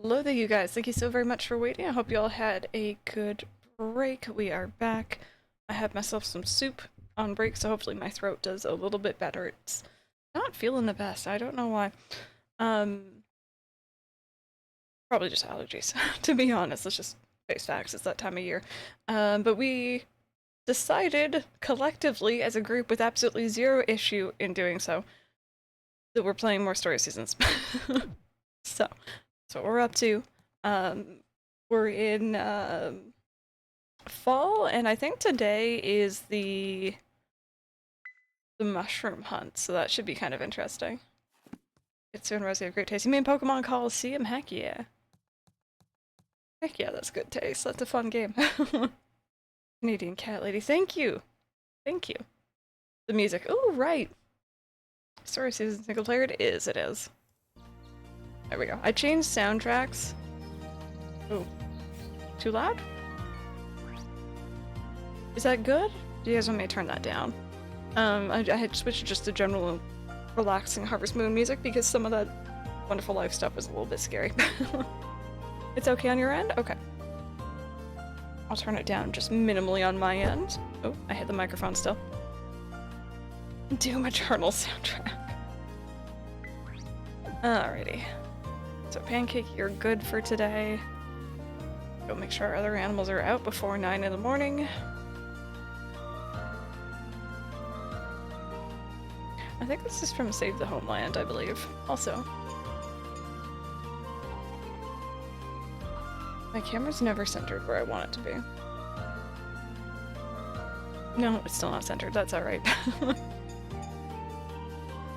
Hello there, you guys. Thank you so very much for waiting. I hope you all had a good break. We are back. I had myself some soup on break, so hopefully my throat does a little bit better. It's not feeling the best. I don't know why. Probably just allergies, to be honest. Let's just face facts. It's that time of year. But we decided collectively as a group with absolutely zero issue in doing so that we're playing more story seasons. So that's what we're up to. We're in fall, and I think today is the mushroom hunt, so that should be kind of interesting. It's soon Rosie, have great taste. You mean Pokemon Coliseum? Heck yeah. Heck yeah, that's good taste. That's a fun game. Canadian cat lady, thank you. Thank you. The music. Oh, right. Story season single player, it is. There we go. I changed soundtracks. Oh. Too loud? Is that good? Do you guys want me to turn that down? I had switched just to general relaxing Harvest Moon music because some of that Wonderful Life stuff was a little bit scary. It's okay on your end? Okay. I'll turn it down just minimally on my end. Oh, I hit the microphone still. Doom Eternal soundtrack. Alrighty. So Pancake, you're good for today. Go make sure our other animals are out before 9 in the morning. I think this is from Save the Homeland, I believe. Also. My camera's never centered where I want it to be. No, it's still not centered. That's alright.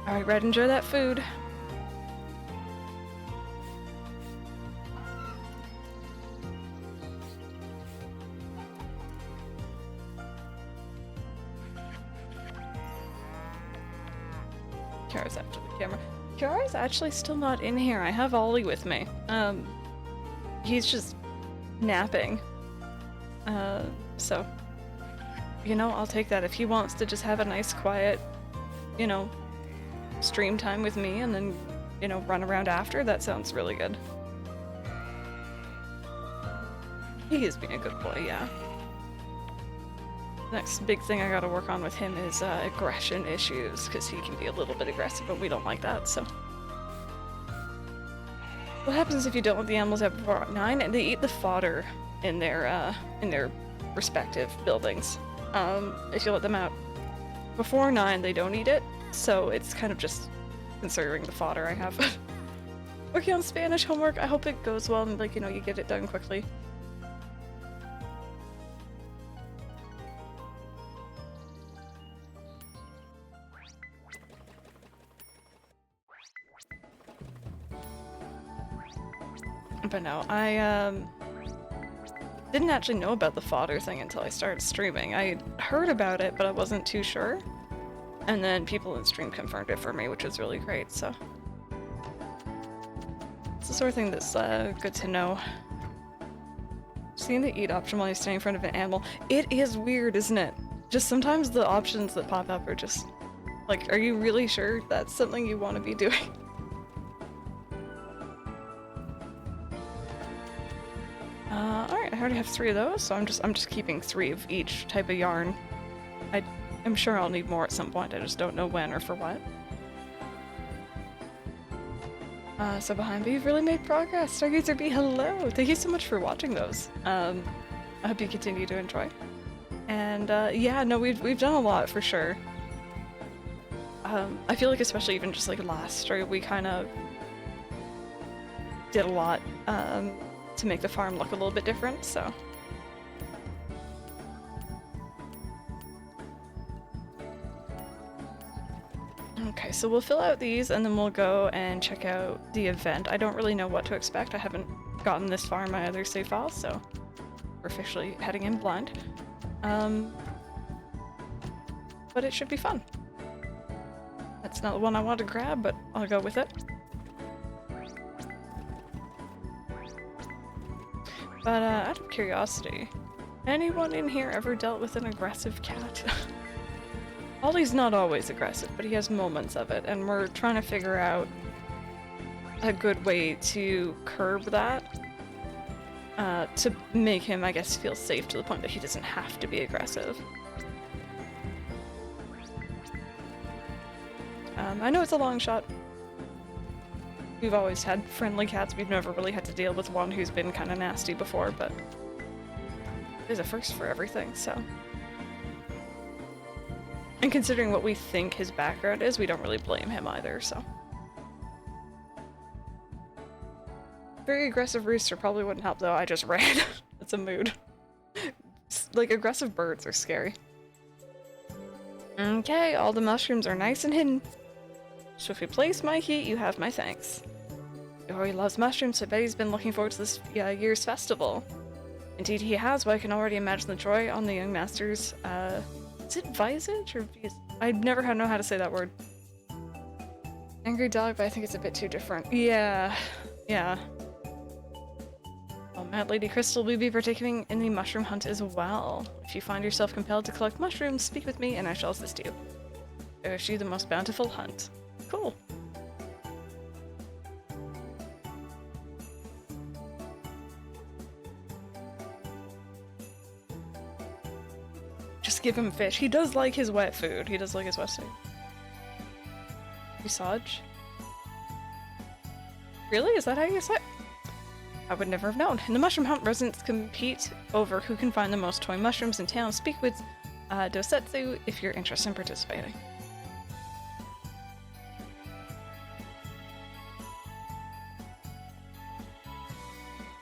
Alright, Red, enjoy that food. Kara's after the camera. Kara's actually still not in here. I have Ollie with me. He's just napping. So, you know, I'll take that. If he wants to just have a nice, quiet, you know, stream time with me and then, you know, run around after, that sounds really good. He is being a good boy, yeah. Next big thing I gotta work on with him is aggression issues, because he can be a little bit aggressive and we don't like that, so. What happens if you don't let the animals out before 9? And they eat the fodder in their respective buildings. If you let them out before 9, they don't eat it, so it's kind of just considering the fodder I have. Working on Spanish homework, I hope it goes well and, like, you know, you get it done quickly. But no, I didn't actually know about the fodder thing until I started streaming. I heard about it, but I wasn't too sure. And then people in stream confirmed it for me, which was really great, so. It's the sort of thing that's good to know. Seeing the eat option while you're standing in front of an animal, it is weird, isn't it? Just sometimes the options that pop up are just like, are you really sure that's something you want to be doing? Alright, I already have 3 of those, so I'm just keeping 3 of each type of yarn. I'm sure I'll need more at some point, I just don't know when or for what. So behind me, you've really made progress. Stargazer B, hello! Thank you so much for watching those. I hope you continue to enjoy. And yeah, no, we've done a lot for sure. I feel like especially even just like last story, we kind of did a lot to make the farm look a little bit different, so. Okay, so we'll fill out these and then we'll go and check out the event. I don't really know what to expect. I haven't gotten this far in my other save files, so we're officially heading in blind. But it should be fun. That's not the one I wanted to grab, but I'll go with it. But out of curiosity, anyone in here ever dealt with an aggressive cat? Ollie's not always aggressive, but he has moments of it, and we're trying to figure out a good way to curb that. To make him, I guess, feel safe to the point that he doesn't have to be aggressive. I know it's a long shot. We've always had friendly cats. We've never really had to deal with one who's been kind of nasty before, but there's a first for everything, so. And considering what we think his background is, we don't really blame him either, so. Very aggressive rooster probably wouldn't help though, I just ran. It's a mood. Like, aggressive birds are scary. Okay, all the mushrooms are nice and hidden. So if you place my heat, you have my thanks. Oh, he loves mushrooms, so I bet he's been looking forward to this year's festival. Indeed he has, but I can already imagine the joy on the young master's, is it visage or I never know how to say that word. Angry dog, but I think it's a bit too different. Yeah. Oh, Mad Lady Crystal will be partaking in the mushroom hunt as well. If you find yourself compelled to collect mushrooms, speak with me and I shall assist you. I wish you the most bountiful hunt. Cool. Just give him fish. He does like his wet food. He does like his wet food. Visage? Really? Is that how you say it? I would never have known. In the mushroom hunt, residents compete over who can find the most toy mushrooms in town. Speak with Dosetsu if you're interested in participating.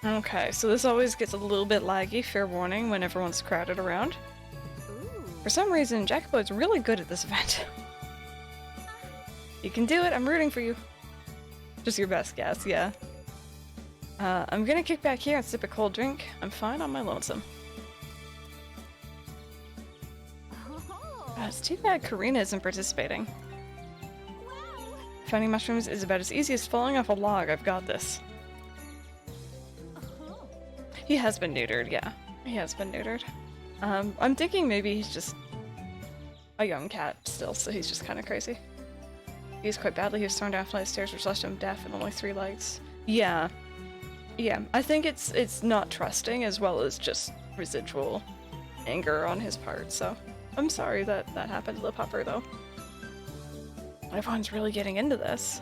Okay, so this always gets a little bit laggy, fair warning, when everyone's crowded around. For some reason, Jacobo's really good at this event. You can do it, I'm rooting for you. Just your best guess, yeah. I'm gonna kick back here and sip a cold drink. I'm fine on my lonesome. It's too bad Karina isn't participating. Finding mushrooms is about as easy as falling off a log. I've got this. He has been neutered, yeah. He has been neutered. I'm thinking maybe he's just a young cat still, so he's just kind of crazy. He used quite badly. He was thrown down a flight of stairs, which left him deaf and only 3 legs. Yeah. Yeah, I think it's not trusting as well as just residual anger on his part, so I'm sorry that that happened to the pupper, though. Everyone's really getting into this.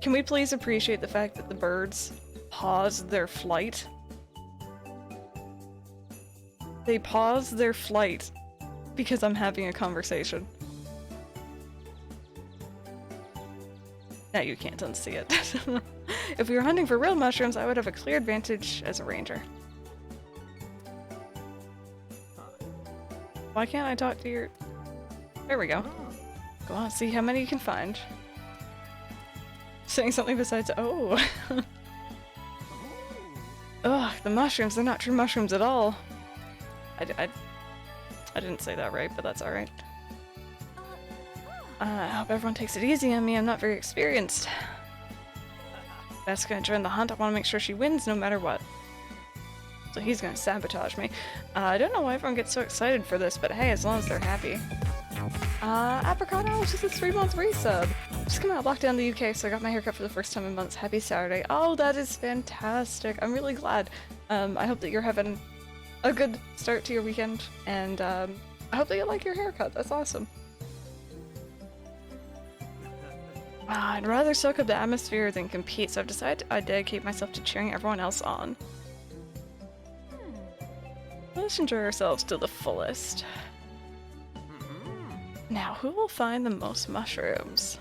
Can we please appreciate the fact that the birds pause their flight? They pause their flight because I'm having a conversation. Now you can't unsee it. If we were hunting for real mushrooms, I would have a clear advantage as a ranger. Why can't I talk to your... There we go. Go on, see how many you can find. Saying something besides, oh. Ugh, the mushrooms, they're not true mushrooms at all. I didn't say that right, but that's alright. I hope everyone takes it easy on me, I'm not very experienced. Beth's gonna join the hunt, I want to make sure she wins no matter what. So he's gonna sabotage me. I don't know why everyone gets so excited for this, but hey, as long as they're happy. Apricot Alex just a 3-month resub. Just coming out of lockdown in the UK, so I got my haircut for the first time in months. Happy Saturday. Oh, that is fantastic. I'm really glad. I hope that you're having a good start to your weekend, and I hope that you like your haircut. That's awesome. I'd rather soak up the atmosphere than compete, so I've decided I dedicate myself to cheering everyone else on. Let's enjoy ourselves to the fullest. Now, who will find the most mushrooms?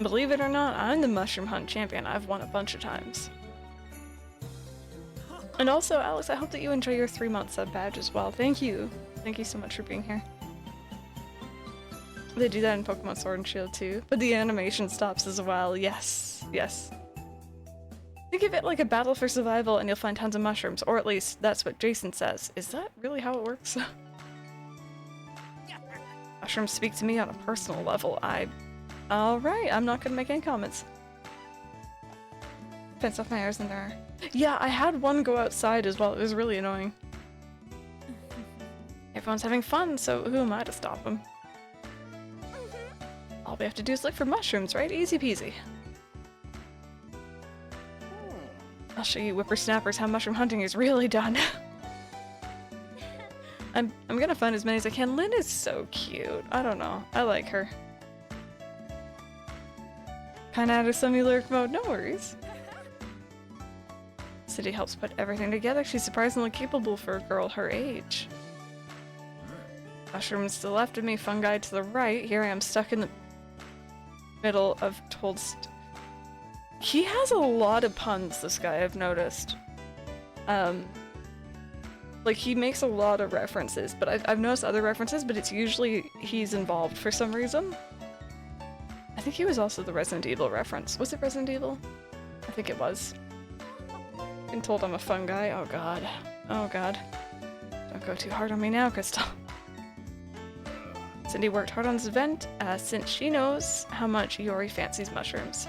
Believe it or not, I'm the mushroom hunt champion. I've won a bunch of times. And also, Alex, I hope that you enjoy your 3-month sub badge as well. Thank you. Thank you so much for being here. They do that in Pokemon Sword and Shield too, but the animation stops as well. Yes, yes. Think of it like a battle for survival and you'll find tons of mushrooms, or at least that's what Jason says. Is that really how it works? Mushrooms speak to me on a personal level. Alright, I'm not gonna make any comments. Fence off my ears in there. Yeah, I had one go outside as well. It was really annoying. Everyone's having fun, so who am I to stop them? All we have to do is look for mushrooms, right? Easy peasy. I'll show you whippersnappers how mushroom hunting is really done. I'm gonna find as many as I can. Lynn is so cute. I don't know. I like her. Kinda out of semi-lyric mode, no worries. Cindy helps put everything together. She's surprisingly capable for a girl her age. Mushrooms to the left of me, fungi to the right. Here I am stuck in the middle of he has a lot of puns, this guy, I've noticed. Like, he makes a lot of references, but I've noticed other references, but it's usually he's involved for some reason. I think he was also the Resident Evil reference. Was it Resident Evil? I think it was. Been told I'm a fungi. Oh god. Oh god. Don't go too hard on me now, Crystal. Cindy worked hard on this event, since she knows how much Yori fancies mushrooms.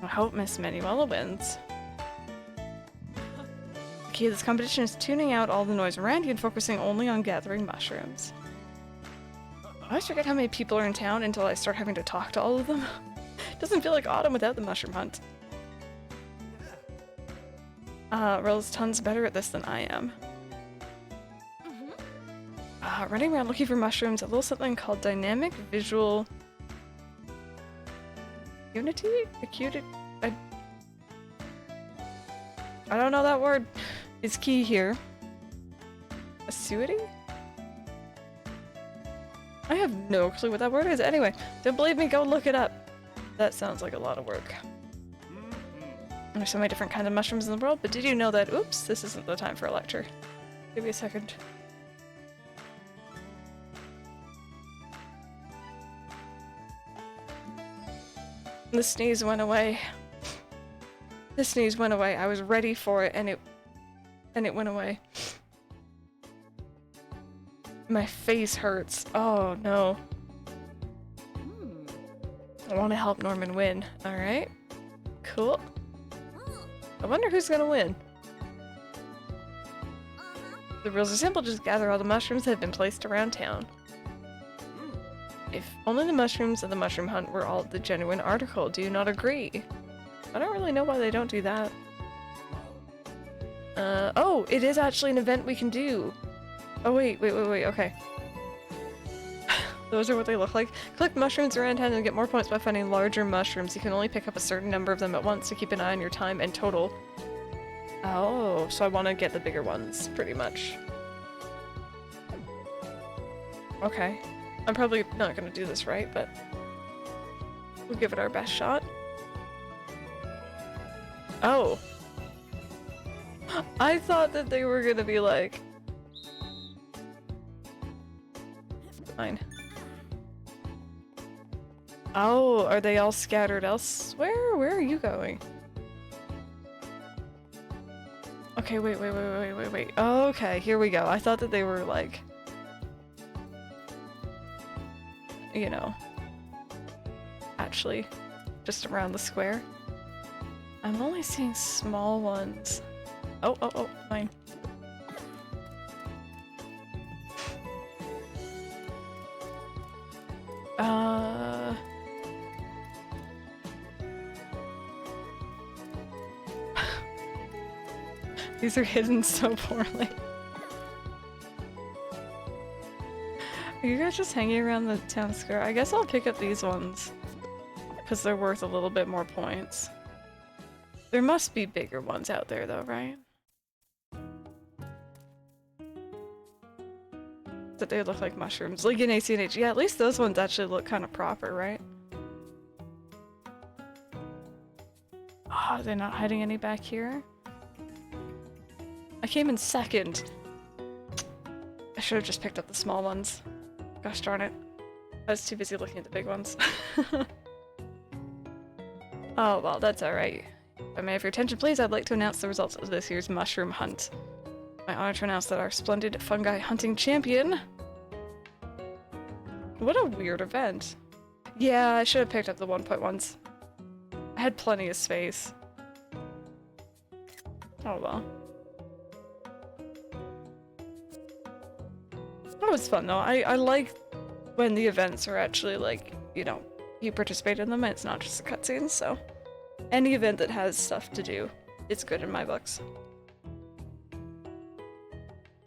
I hope Miss Manuela wins. The key to this competition is tuning out all the noise around you and focusing only on gathering mushrooms. I always forget how many people are in town until I start having to talk to all of them. Doesn't feel like autumn without the mushroom hunt. Rel's tons better at this than I am. Running around looking for mushrooms, a little something called dynamic visual unity? Acuity? I don't know that word. Is key here. Acuity? I have no clue what that word is. Anyway, don't believe me, go look it up. That sounds like a lot of work. There's so many different kinds of mushrooms in the world, but did you know that— oops, this isn't the time for a lecture. Give me a second. The sneeze went away. The sneeze went away. I was ready for it and it went away. My face hurts. Oh no. I want to help Norman win. Alright. Cool. I wonder who's gonna win. The rules are simple, just gather all the mushrooms that have been placed around town. If only the mushrooms of the mushroom hunt were all the genuine article, do you not agree? I don't really know why they don't do that. Oh, it is actually an event we can do. Oh wait, okay. Those are what they look like. Collect mushrooms around town and get more points by finding larger mushrooms. You can only pick up a certain number of them at once, so keep an eye on your time and total. Oh, so I want to get the bigger ones, pretty much. Okay. I'm probably not gonna do this right, but we'll give it our best shot. Oh. I thought that they were gonna be like... Fine. Oh, are they all scattered elsewhere? Where are you going? Okay, wait. Okay, here we go. I thought that they were like... you know, actually just around the square. I'm only seeing small ones. Oh, fine. These are hidden so poorly. Are you guys just hanging around the town square? I guess I'll pick up these ones, because they're worth a little bit more points. There must be bigger ones out there though, right? That they look like mushrooms. Like in ACNH. Yeah, at least those ones actually look kind of proper, right? Oh, they're not hiding any back here? I came in second. I should have just picked up the small ones. Gosh darn it. I was too busy looking at the big ones. Oh, well, that's alright. If I may have your attention, please, I'd like to announce the results of this year's mushroom hunt. My honor to announce that our splendid fungi hunting champion... What a weird event. Yeah, I should have picked up the 1.1s. I had plenty of space. Oh well. That was fun though. I like when the events are actually like, you know, you participate in them and it's not just a cutscene, so any event that has stuff to do, it's good in my books.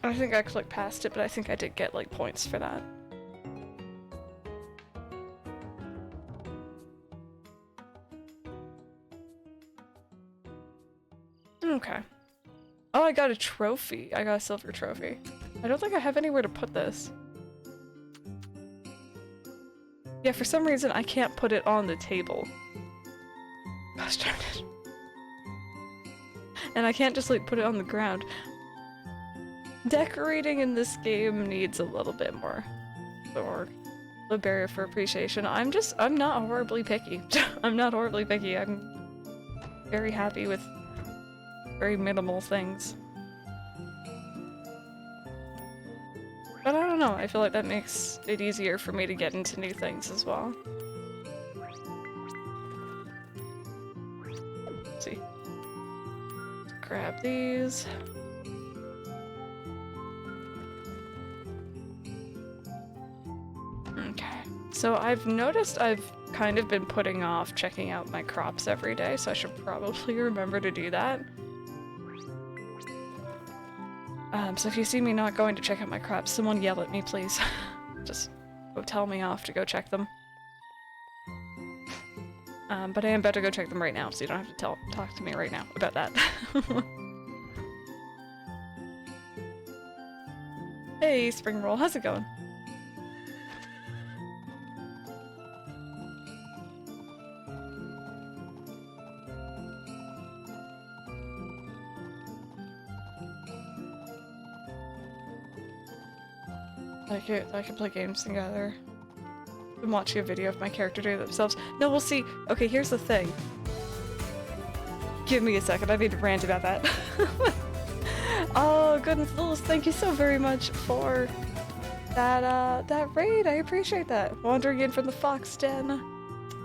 I think I clicked past it, but I think I did get like points for that. Okay. Oh, I got a trophy. I got a silver trophy. I don't think I have anywhere to put this. Yeah, for some reason I can't put it on the table. Gosh darn it. And I can't just like put it on the ground. Decorating in this game needs a little bit more work. The barrier for appreciation. I'm not horribly picky. I'm not horribly picky. I'm very happy with very minimal things. But I don't know, I feel like that makes it easier for me to get into new things as well. Let's see. Grab these. Okay. So I've noticed I've kind of been putting off checking out my crops every day, so I should probably remember to do that. So if you see me not going to check out my crops, someone yell at me, please. Just go tell me off to go check them. But I am about to go check them right now, so you don't have to talk to me right now about that. Hey, Spring Roll, how's it going? I could play games together. I'm watching a video of my character doing themselves. No, we'll see. Okay, here's the thing. Give me a second, I need to rant about that. Oh, goodness, Lilith, thank you so very much for that raid. I appreciate that. Wandering in from the Fox Den.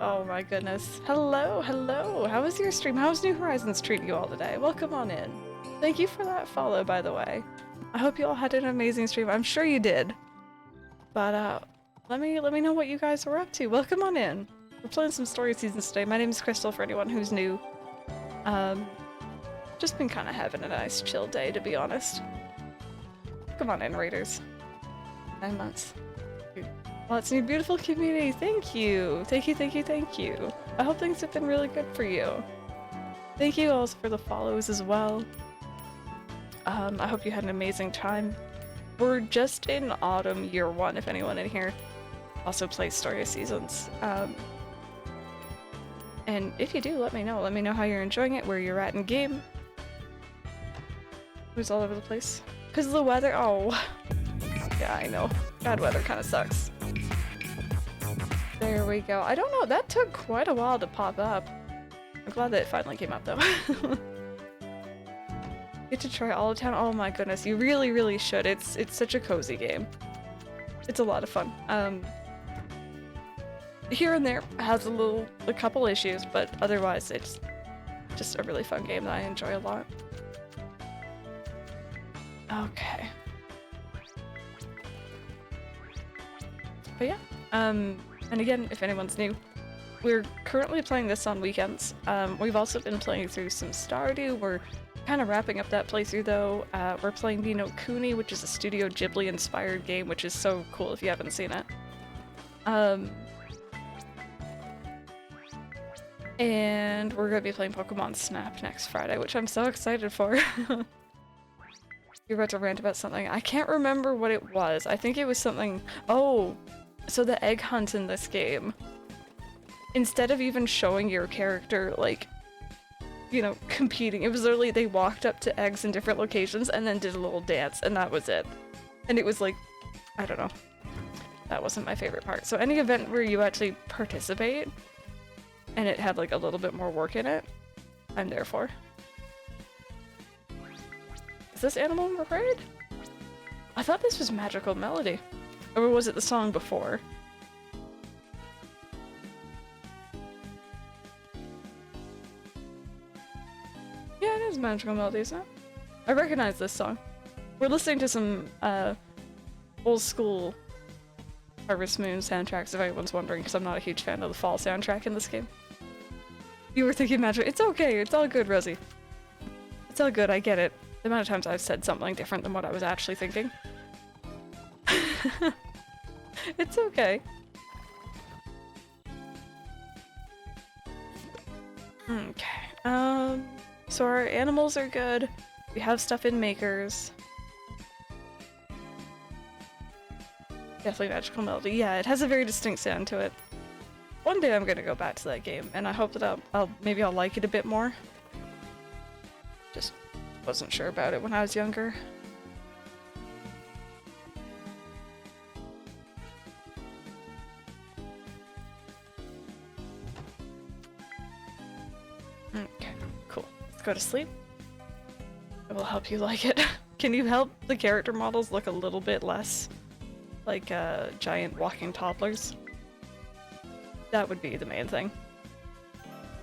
Oh my goodness. Hello, hello. How was your stream? How's New Horizons treating you all today? Welcome on in. Thank you for that follow, by the way. I hope you all had an amazing stream. I'm sure you did. But let me know what you guys were up to. Welcome on in. We're playing some story seasons today. My name is Crystal for anyone who's new. Just been kind of having a nice chill day, to be honest. Come on in, raiders. 9 months. Lots of new beautiful community. Thank you. Thank you, thank you, thank you. I hope things have been really good for you. Thank you also for the follows as well. I hope you had an amazing time. We're just in autumn year 1, if anyone in here also plays Story Seasons. And if you do, let me know. Let me know how you're enjoying it, where you're at in game. It was all over the place. Because of the weather? Oh. Yeah, I know. Bad weather kind of sucks. There we go. I don't know, that took quite a while to pop up. I'm glad that it finally came up though. Get to try All of Town. Oh my goodness, you really, really should. It's such a cozy game. It's a lot of fun. Here and there has a couple issues, but otherwise it's just a really fun game that I enjoy a lot. Okay. But yeah, and again, if anyone's new, we're currently playing this on weekends. We've also been playing through some Stardew. We're kind of wrapping up that playthrough though. We're playing the No Kuni, which is a Studio Ghibli inspired game, which is so cool if you haven't seen it. And we're gonna be playing Pokemon Snap next Friday, which I'm so excited for. You're about to rant about something. I can't remember what it was. I think it was something... Oh! So the egg hunt in this game, instead of even showing your character, like, you know, competing, it was literally they walked up to eggs in different locations and then did a little dance, and that was it. And it was like, I don't know. That wasn't my favorite part. So any event where you actually participate, and it had like a little bit more work in it, I'm there for. Is this Animal Raid? I thought this was Magical Melody. Or was it the song before? Yeah, it is Magical Melody, isn't it? I recognize this song. We're listening to some old school Harvest Moon soundtracks, if anyone's wondering, because I'm not a huge fan of the fall soundtrack in this game. You were thinking magic. It's okay, it's all good, Rosie. It's all good, I get it. The amount of times I've said something different than what I was actually thinking. It's okay. Okay, so our animals are good. We have stuff in makers. Definitely Magical Melody. Yeah, it has a very distinct sound to it. One day I'm gonna go back to that game, and I hope that maybe I'll like it a bit more. Just wasn't sure about it when I was younger. Okay, cool. Let's go to sleep. It will help you like it. Can you help the character models look a little bit less like giant walking toddlers? That would be the main thing.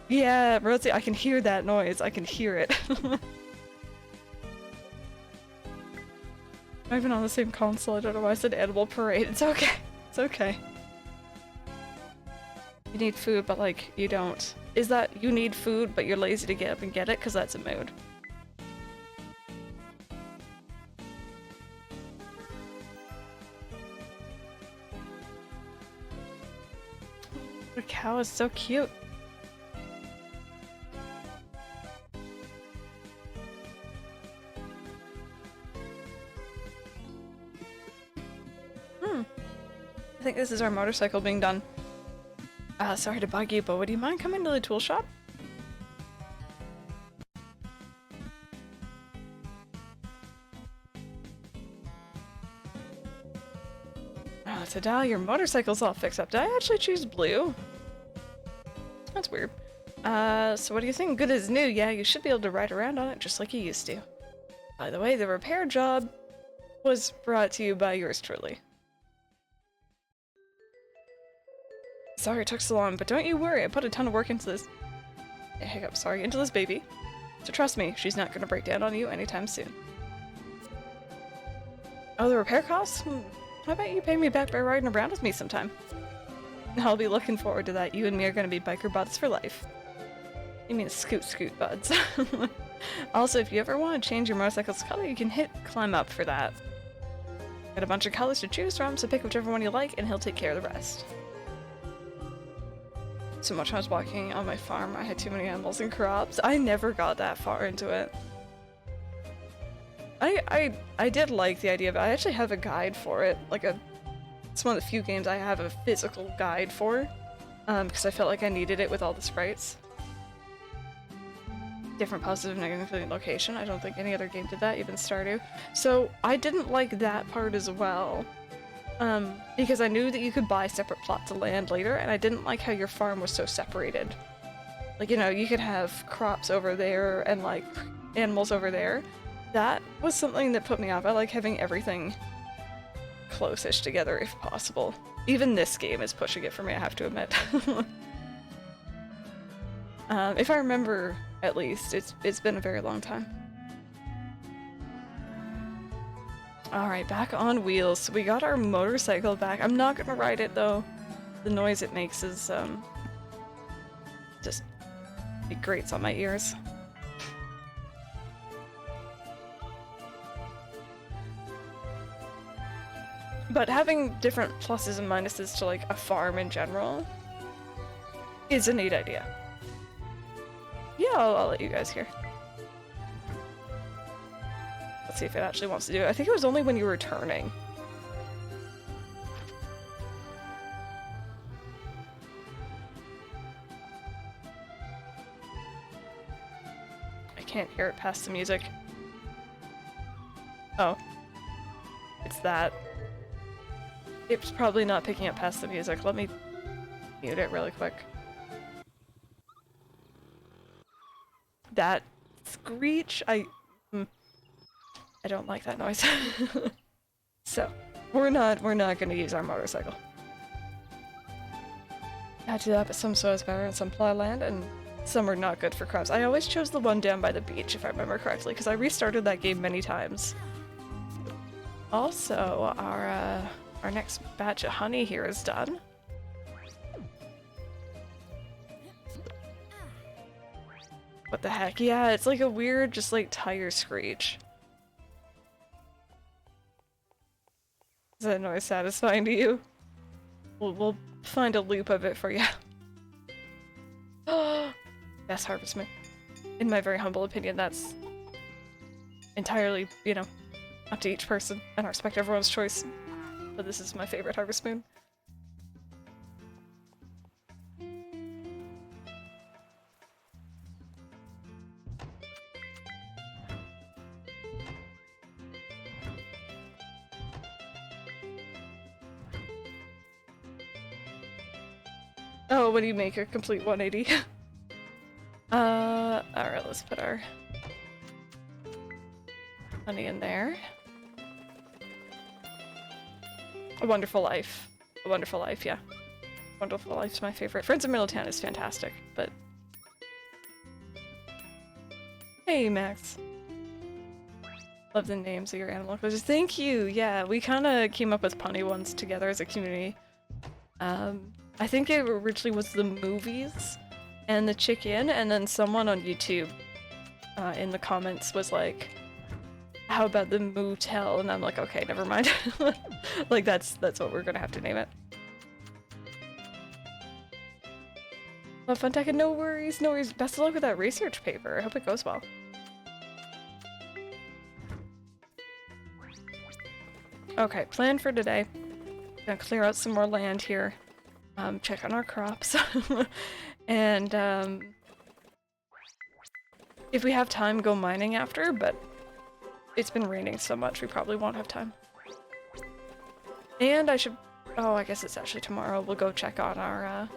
Yeah, Rosie, I can hear that noise. I can hear it. Not even on the same console. I don't know why I said Animal Parade. It's okay. It's okay. You need food, but like, you don't. Is that you need food, but you're lazy to get up and get it? Because that's a mood. The cow is so cute. I think this is our motorcycle being done. Sorry to bug you, but would you mind coming to the tool shop? Oh, Tadal, your motorcycle's all fixed up. Did I actually choose blue? That's weird. So what do you think? Good as new. Yeah, you should be able to ride around on it just like you used to. By the way, the repair job was brought to you by yours truly. Sorry it took so long, but don't you worry, I put a ton of work into this. Hiccup, sorry, into this baby. So trust me, she's not gonna break down on you anytime soon. Oh, the repair costs? How about you pay me back by riding around with me sometime? I'll be looking forward to that. You and me are gonna be biker buds for life. You mean scoot buds. Also, if you ever want to change your motorcycle's color, you can hit climb up for that. Got a bunch of colors to choose from, so pick whichever one you like and he'll take care of the rest. So much when I was walking on my farm, I had too many animals and crops. I never got that far into it. I did like the idea of it. I actually have a guide for it. It's one of the few games I have a physical guide for. Because I felt like I needed it with all the sprites. Different positive, negative location. I don't think any other game did that, even Stardew. So I didn't like that part as well. Because I knew that you could buy separate plots of land later, and I didn't like how your farm was so separated. Like, you know, you could have crops over there and, like, animals over there. That was something that put me off. I like having everything close-ish together if possible. Even this game is pushing it for me, I have to admit. If I remember, at least, it's been a very long time. Alright, back on wheels. We got our motorcycle back. I'm not gonna ride it though. The noise it makes is, just, it grates on my ears. But having different pluses and minuses to like a farm in general is a neat idea. Yeah, I'll let you guys hear. Let's see if it actually wants to do it. I think it was only when you were turning. I can't hear it past the music. Oh. It's that. It's probably not picking up past the music. Let me mute it really quick. That screech, I don't like that noise. So, we're not gonna use our motorcycle. I do that, but some soil is better and some plow land, and some are not good for crops. I always chose the one down by the beach, if I remember correctly, because I restarted that game many times. Also, our our next batch of honey here is done. What the heck? Yeah, it's like a weird, just like tire screech. Is that noise satisfying to you? We'll find a loop of it for you. Best Harvest Moon. In my very humble opinion, that's entirely, you know, up to each person, and I respect everyone's choice. But this is my favorite Harvest Moon. Oh, when you make a complete 180. Alright, let's put our honey in there. A Wonderful Life. A Wonderful Life, yeah. Wonderful Life's my favorite. Friends of Middletown is fantastic, but... Hey, Max. Love the names of your animal closures. Thank you! Yeah, we kinda came up with punny ones together as a community. I think it originally was the movies and the chicken, and then someone on YouTube in the comments was like, how about the motel? And I'm like, okay, never mind. Like that's what we're gonna have to name it. Well, Funtech, no worries, no worries. Best of luck with that research paper. I hope it goes well. Okay, plan for today. Gonna clear out some more land here. Check on our crops. And if we have time, go mining after, but it's been raining so much we probably won't have time. And I should... oh, I guess it's actually tomorrow. We'll go check on our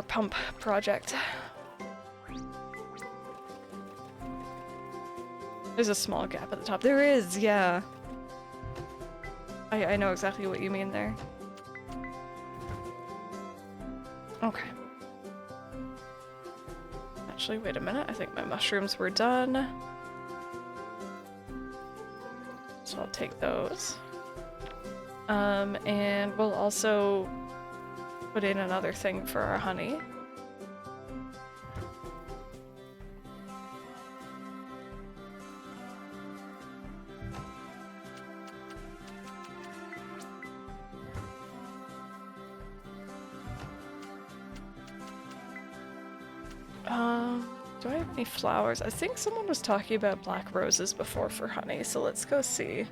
pump project. There's a small gap at the top. There is, yeah. I know exactly what you mean there. Okay. Actually, wait a minute. I think my mushrooms were done. So I'll take those. And we'll also put in another thing for our honey. Do I have any flowers? I think someone was talking about black roses before for honey, so let's go see.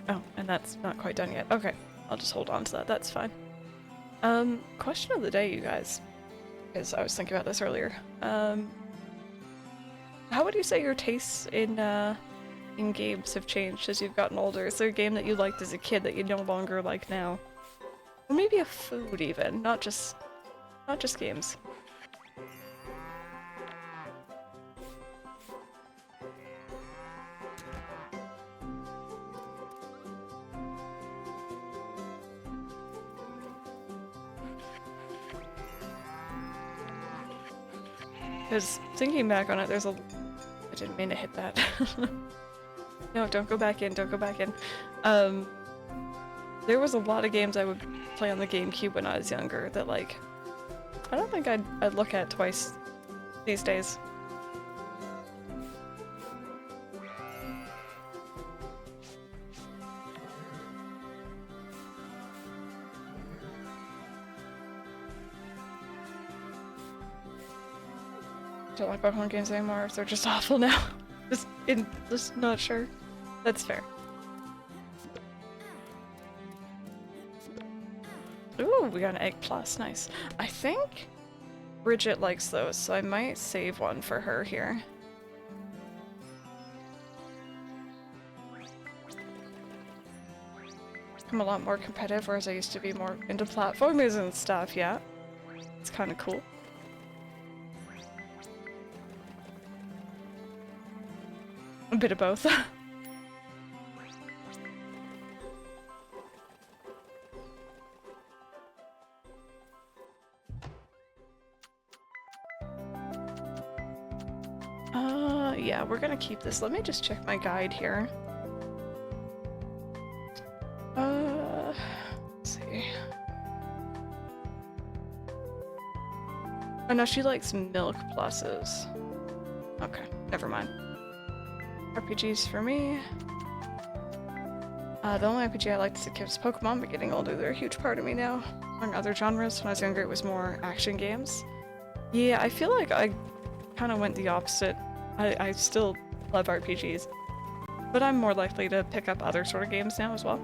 Oh, and that's not quite done yet. Okay, I'll just hold on to that. That's fine. Question of the day, you guys. Because I was thinking about this earlier. How would you say your tastes in games have changed as you've gotten older? Is there a game that you liked as a kid that you no longer like now? Or maybe a food even, not just games. Because thinking back on it, there's a... I didn't mean to hit that. No, don't go back in, don't go back in. There was a lot of games I would play on the GameCube when I was younger that, like, I don't think I'd look at twice these days. Don't like Pokemon games anymore, if they're just awful now. Just not sure. That's fair. Ooh, we got an egg plus, nice. I think Bridget likes those, so I might save one for her here. I'm a lot more competitive, whereas I used to be more into platformers and stuff, yeah. It's kind of cool. A bit of both. Yeah, we're gonna keep this. Let me just check my guide here. Let's see. Oh no, she likes milk pluses. Okay, never mind. RPGs for me. The only RPG I liked as a kid was Pokemon, but getting older, they're a huge part of me now. Among other genres, when I was younger, it was more action games. Yeah, I feel like I kind of went the opposite. I still love RPGs, but I'm more likely to pick up other sort of games now as well.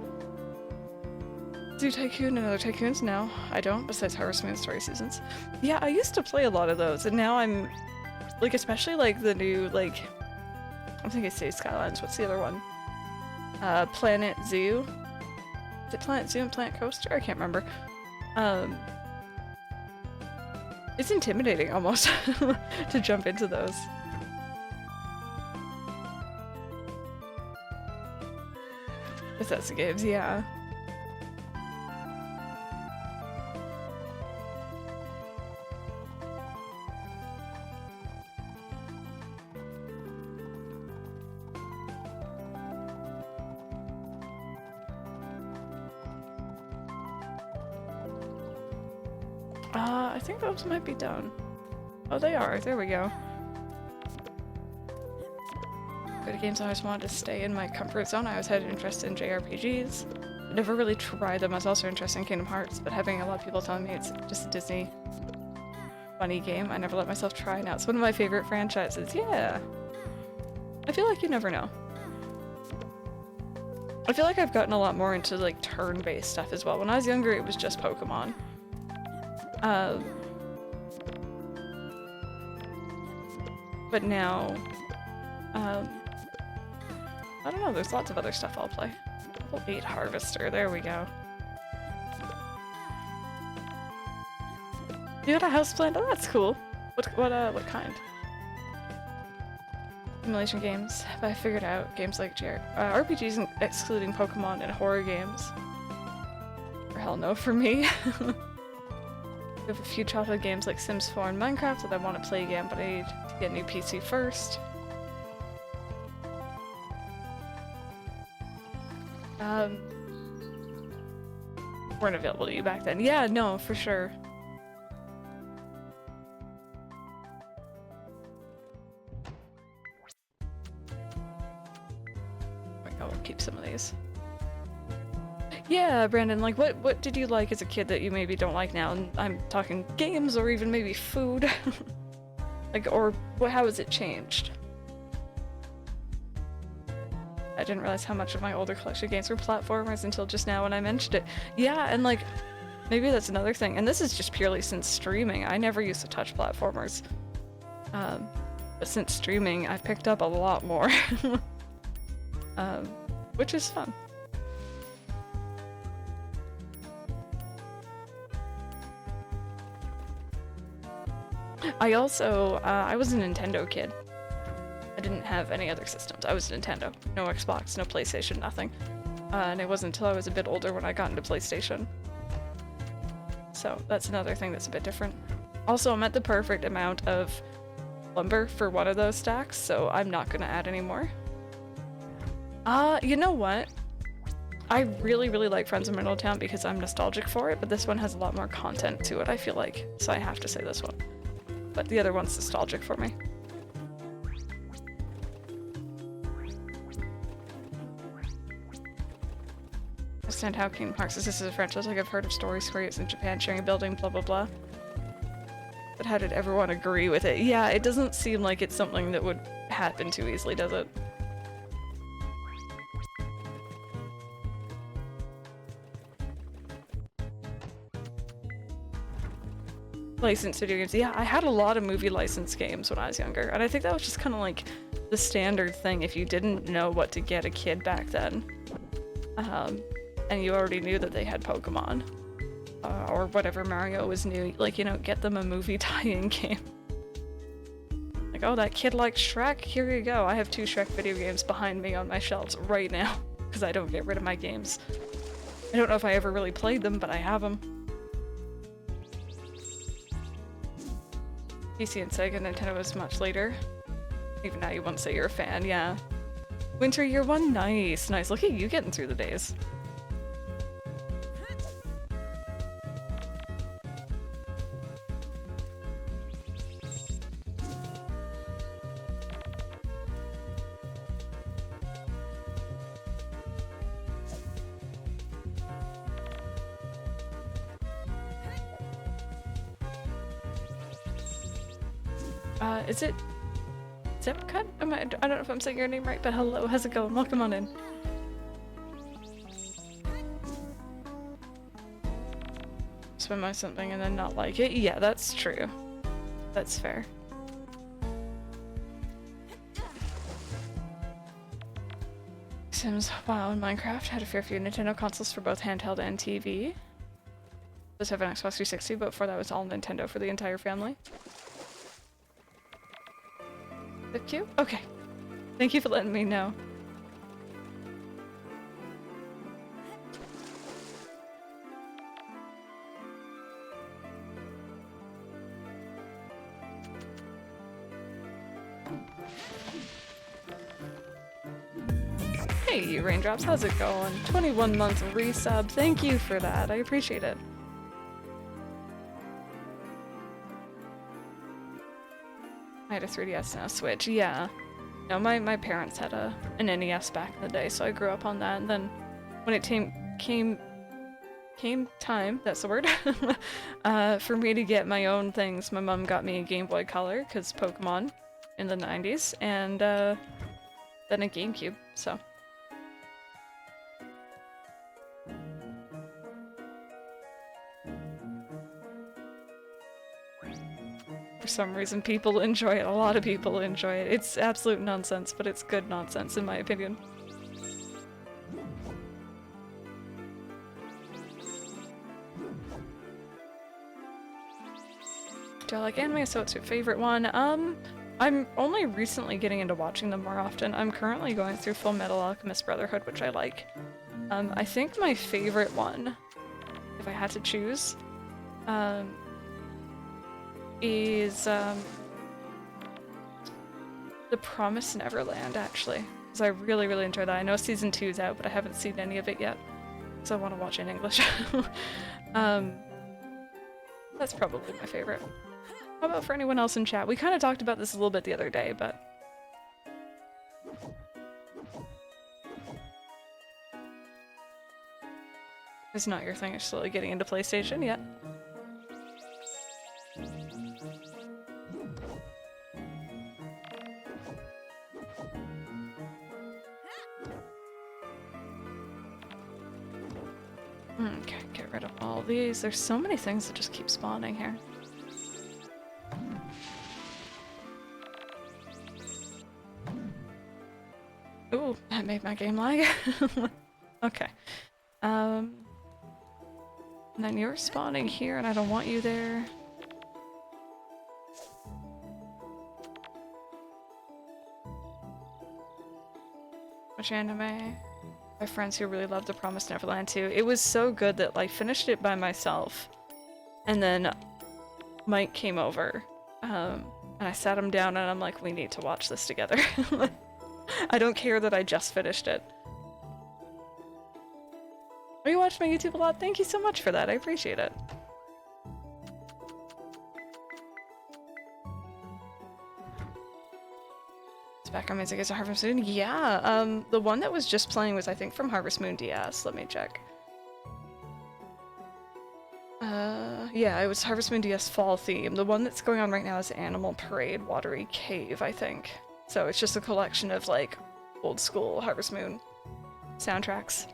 Do Tycoon and other Tycoons? No, I don't, besides Harvest Moon Story Seasons. Yeah, I used to play a lot of those, and now I'm, like, especially, like, the new, like, I think it's City Skylines, what's the other one? Planet Zoo? Is it Planet Zoo and Planet Coaster? I can't remember. It's intimidating, almost, to jump into those. Bethesda games, yeah. I think those might be done. Oh, they are. There we go. Good games I always wanted to stay in my comfort zone. I always had an interest in JRPGs. I never really tried them. I was also interested in Kingdom Hearts, but having a lot of people telling me it's just a Disney funny game, I never let myself try. Now it's one of my favorite franchises. Yeah. I feel like you never know. I feel like I've gotten a lot more into like turn-based stuff as well. When I was younger, it was just Pokemon. But now, I don't know, there's lots of other stuff I'll play. Level 8 Harvester, there we go. You got a houseplant? Oh, that's cool. What kind? Simulation games. Have I figured out games like RPGs excluding Pokemon and horror games? Or hell no for me. I have a few childhood games like Sims 4 and Minecraft that I want to play again, but I need to get a new PC first. Weren't available to you back then. Yeah, no, for sure. I'll keep some of these. Yeah, Brandon, like what did you like as a kid that you maybe don't like now? And I'm talking games or even maybe food. Like, or how has it changed? I didn't realize how much of my older collection of games were platformers until just now when I mentioned it. Yeah, and like, maybe that's another thing. And this is just purely since streaming. I never used to touch platformers. But since streaming, I've picked up a lot more. Which is fun. I also, I was a Nintendo kid. I didn't have any other systems. I was Nintendo. No Xbox, no PlayStation, nothing. And it wasn't until I was a bit older when I got into PlayStation. So that's another thing that's a bit different. Also, I'm at the perfect amount of lumber for one of those stacks, so I'm not gonna add any more. You know what? I really, really like Friends of Middletown because I'm nostalgic for it, but this one has a lot more content to it, I feel like. So I have to say this one. But the other one's nostalgic for me. I understand how Kingdom Hearts is. This is a franchise. Like, I've heard of stories where it's in Japan sharing a building, blah blah blah. But how did everyone agree with it? Yeah, it doesn't seem like it's something that would happen too easily, does it? Licensed video games. Yeah, I had a lot of movie licensed games when I was younger, and I think that was just kind of like the standard thing if you didn't know what to get a kid back then. And you already knew that they had Pokemon. Or whatever Mario was new, like, you know, get them a movie tie-in game. Like, oh, that kid likes Shrek? Here you go. I have 2 Shrek video games behind me on my shelves right now, because I don't get rid of my games. I don't know if I ever really played them, but I have them. PC and Sega, Nintendo was much later. Even now you won't say you're a fan, yeah. Winter year 1, nice, nice. Look at you getting through the days. Is it Zipcut? I don't know if I'm saying your name right, but hello, how's it going? Welcome on in. Swim on something and then not like it? Yeah, that's true. That's fair. Sims, WoW, and Minecraft had a fair few Nintendo consoles for both handheld and TV. Does have an Xbox 360, but before that was all Nintendo for the entire family. Thank you? Okay. Thank you for letting me know. Hey, you Raindrops, how's it going? 21 month resub, thank you for that, I appreciate it. I had a 3DS and a Switch, yeah. No, my parents had an NES back in the day, so I grew up on that, and then when it came time, that's the word, for me to get my own things, my mom got me a Game Boy Color, because Pokemon in the 90s, and then a GameCube, so. For some reason, people enjoy it. A lot of people enjoy it. It's absolute nonsense, but it's good nonsense, in my opinion. Do I like anime? So what's your favorite one? I'm only recently getting into watching them more often. I'm currently going through Full Metal Alchemist Brotherhood, which I like. I think my favorite one, if I had to choose, is The Promised Neverland, actually, because I really, really enjoy that. I know season 2 is out, but I haven't seen any of it yet, so I want to watch it in English. That's probably my favorite. How about for anyone else in chat? We kind of talked about this a little bit the other day, but... It's not your thing, you're slowly getting into PlayStation yet. Okay, get rid of all these. There's so many things that just keep spawning here. Ooh, that made my game lag. Okay. And then you're spawning here and I don't want you there. Which anime? My friends who really loved The Promised Neverland too. It was so good that I finished it by myself. And then Mike came over. And I sat him down and I'm like, we need to watch this together. I don't care that I just finished it. Oh, you watch my YouTube a lot? Thank you so much for that. I appreciate it. Background music is a Harvest Moon? Yeah, the one that was just playing was, I think, from Harvest Moon DS. Let me check. Yeah, it was Harvest Moon DS fall theme. The one that's going on right now is Animal Parade Watery Cave, I think. So it's just a collection of, like, old school Harvest Moon soundtracks.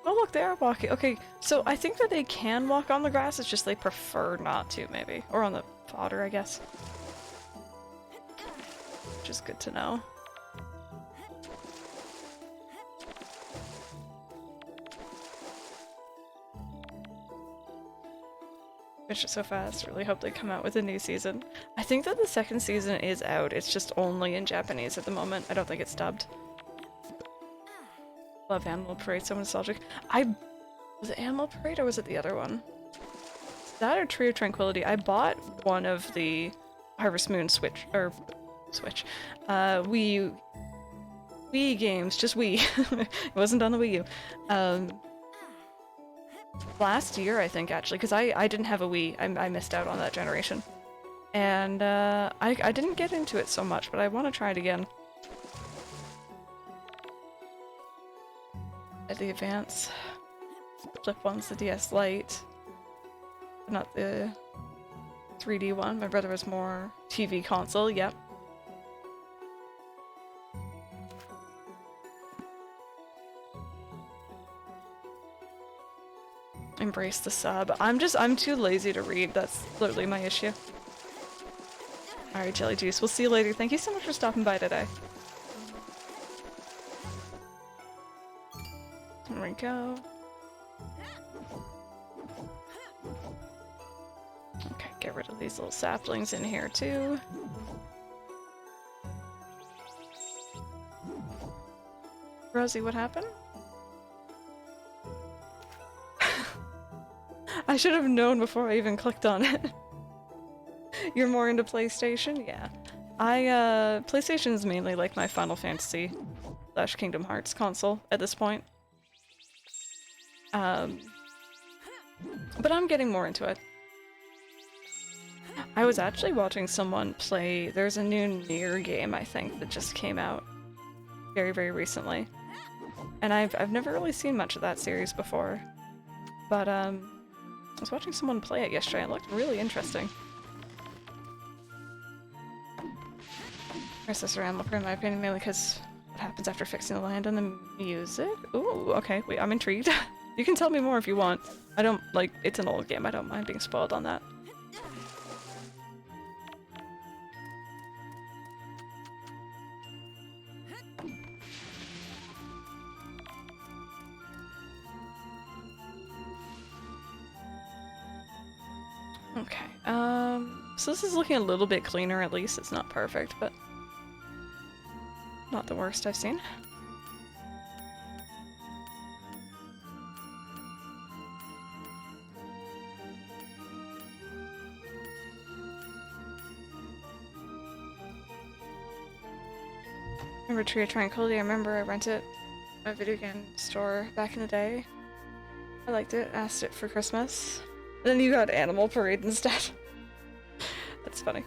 Oh look, they are walking. Okay, so I think that they can walk on the grass, it's just they prefer not to, maybe. Or on the fodder, I guess. Which is good to know. It's just so fast. I really hope they come out with a new season. I think that the second season is out. It's just only in Japanese at the moment. I don't think it's dubbed. Love Animal Parade, so nostalgic. Was it Animal Parade or was it the other one? That or Tree of Tranquility? I bought one of the Harvest Moon Wii games, just Wii. It wasn't on the Wii U. Last year, I think, actually, because I didn't have a Wii. I missed out on that generation. And I didn't get into it so much, but I want to try it again. At the Advance. Flip one's the DS Lite. Not the 3D one. My brother was more TV console, yep. Embrace the sub. I'm too lazy to read. That's literally my issue. Alright, Jelly Juice. We'll see you later. Thank you so much for stopping by today. There we go. Okay, get rid of these little saplings in here too. Rosie, what happened? I should have known before I even clicked on it. You're more into PlayStation? Yeah. PlayStation is mainly like my Final Fantasy / Kingdom Hearts console at this point. But I'm getting more into it. I was actually watching someone play, there's a new Nier game, I think, that just came out very, very recently. And I've never really seen much of that series before. But, I was watching someone play it yesterday and it looked really interesting. Princess Animal, in my opinion, mainly because what happens after fixing the land and the music? Ooh, okay, wait, I'm intrigued. You can tell me more if you want. I don't, like, it's an old game, I don't mind being spoiled on that. Okay, so this is looking a little bit cleaner at least. It's not perfect, but not the worst I've seen. Remember Tree of Tranquility? I remember I rented a video game store back in the day. I liked it, asked it for Christmas. And then you got Animal Parade instead. That's funny.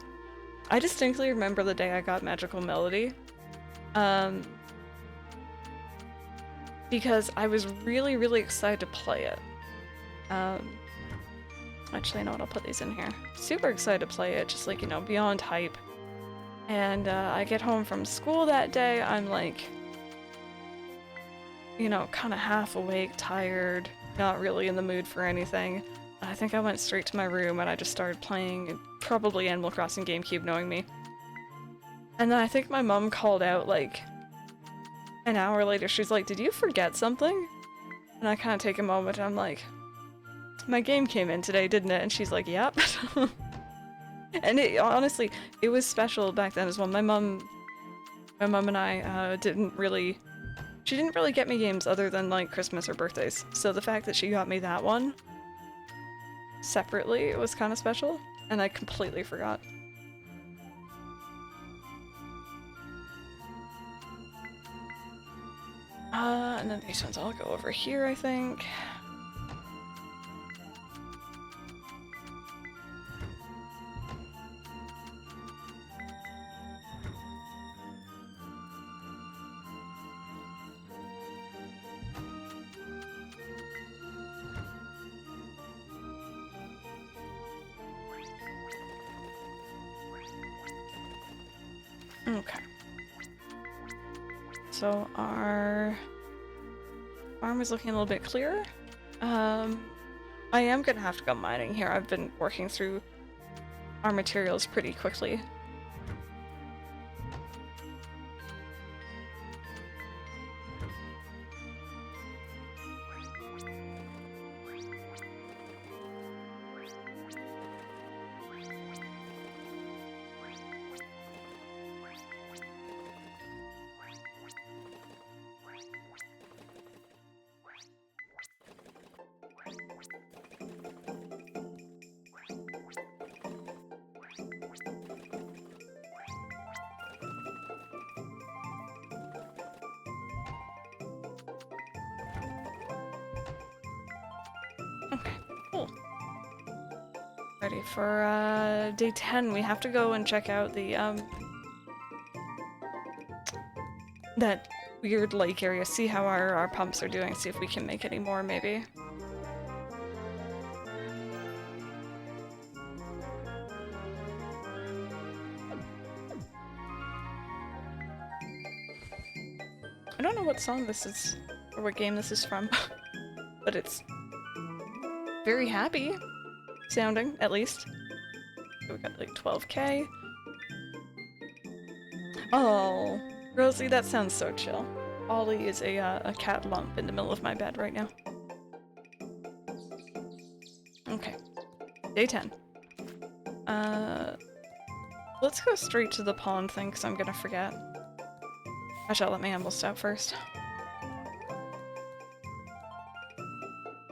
I distinctly remember the day I got Magical Melody. Because I was really, really excited to play it. Actually, you know what? I'll put these in here. Super excited to play it, just like, you know, beyond hype. And I get home from school that day, I'm like, you know, kind of half awake, tired, not really in the mood for anything. I think I went straight to my room and I just started playing probably Animal Crossing GameCube, knowing me. And then I think my mom called out like an hour later. She's like, "Did you forget something?" And I kind of take a moment and I'm like, "My game came in today, didn't it?" And she's like, "Yep." And it honestly, it was special back then as well. My mom and I didn't really get me games other than like Christmas or birthdays. So the fact that she got me that one separately, it was kind of special, and I completely forgot. And then these ones I'll go over here, I think. Okay. So our farm is looking a little bit clearer. I am gonna have to go mining here. I've been working through our materials pretty quickly. Okay, cool. Ready for day 10. We have to go and check out the that weird lake area, see how our pumps are doing, see if we can make any more maybe. I don't know what song this is, or what game this is from, but it's very happy sounding, at least. So we got like 12k. Oh, Rosie, that sounds so chill. Ollie is a cat lump in the middle of my bed right now. Okay, day 10. Let's go straight to the pond thing, because I'm gonna forget. I shall let my animals out first.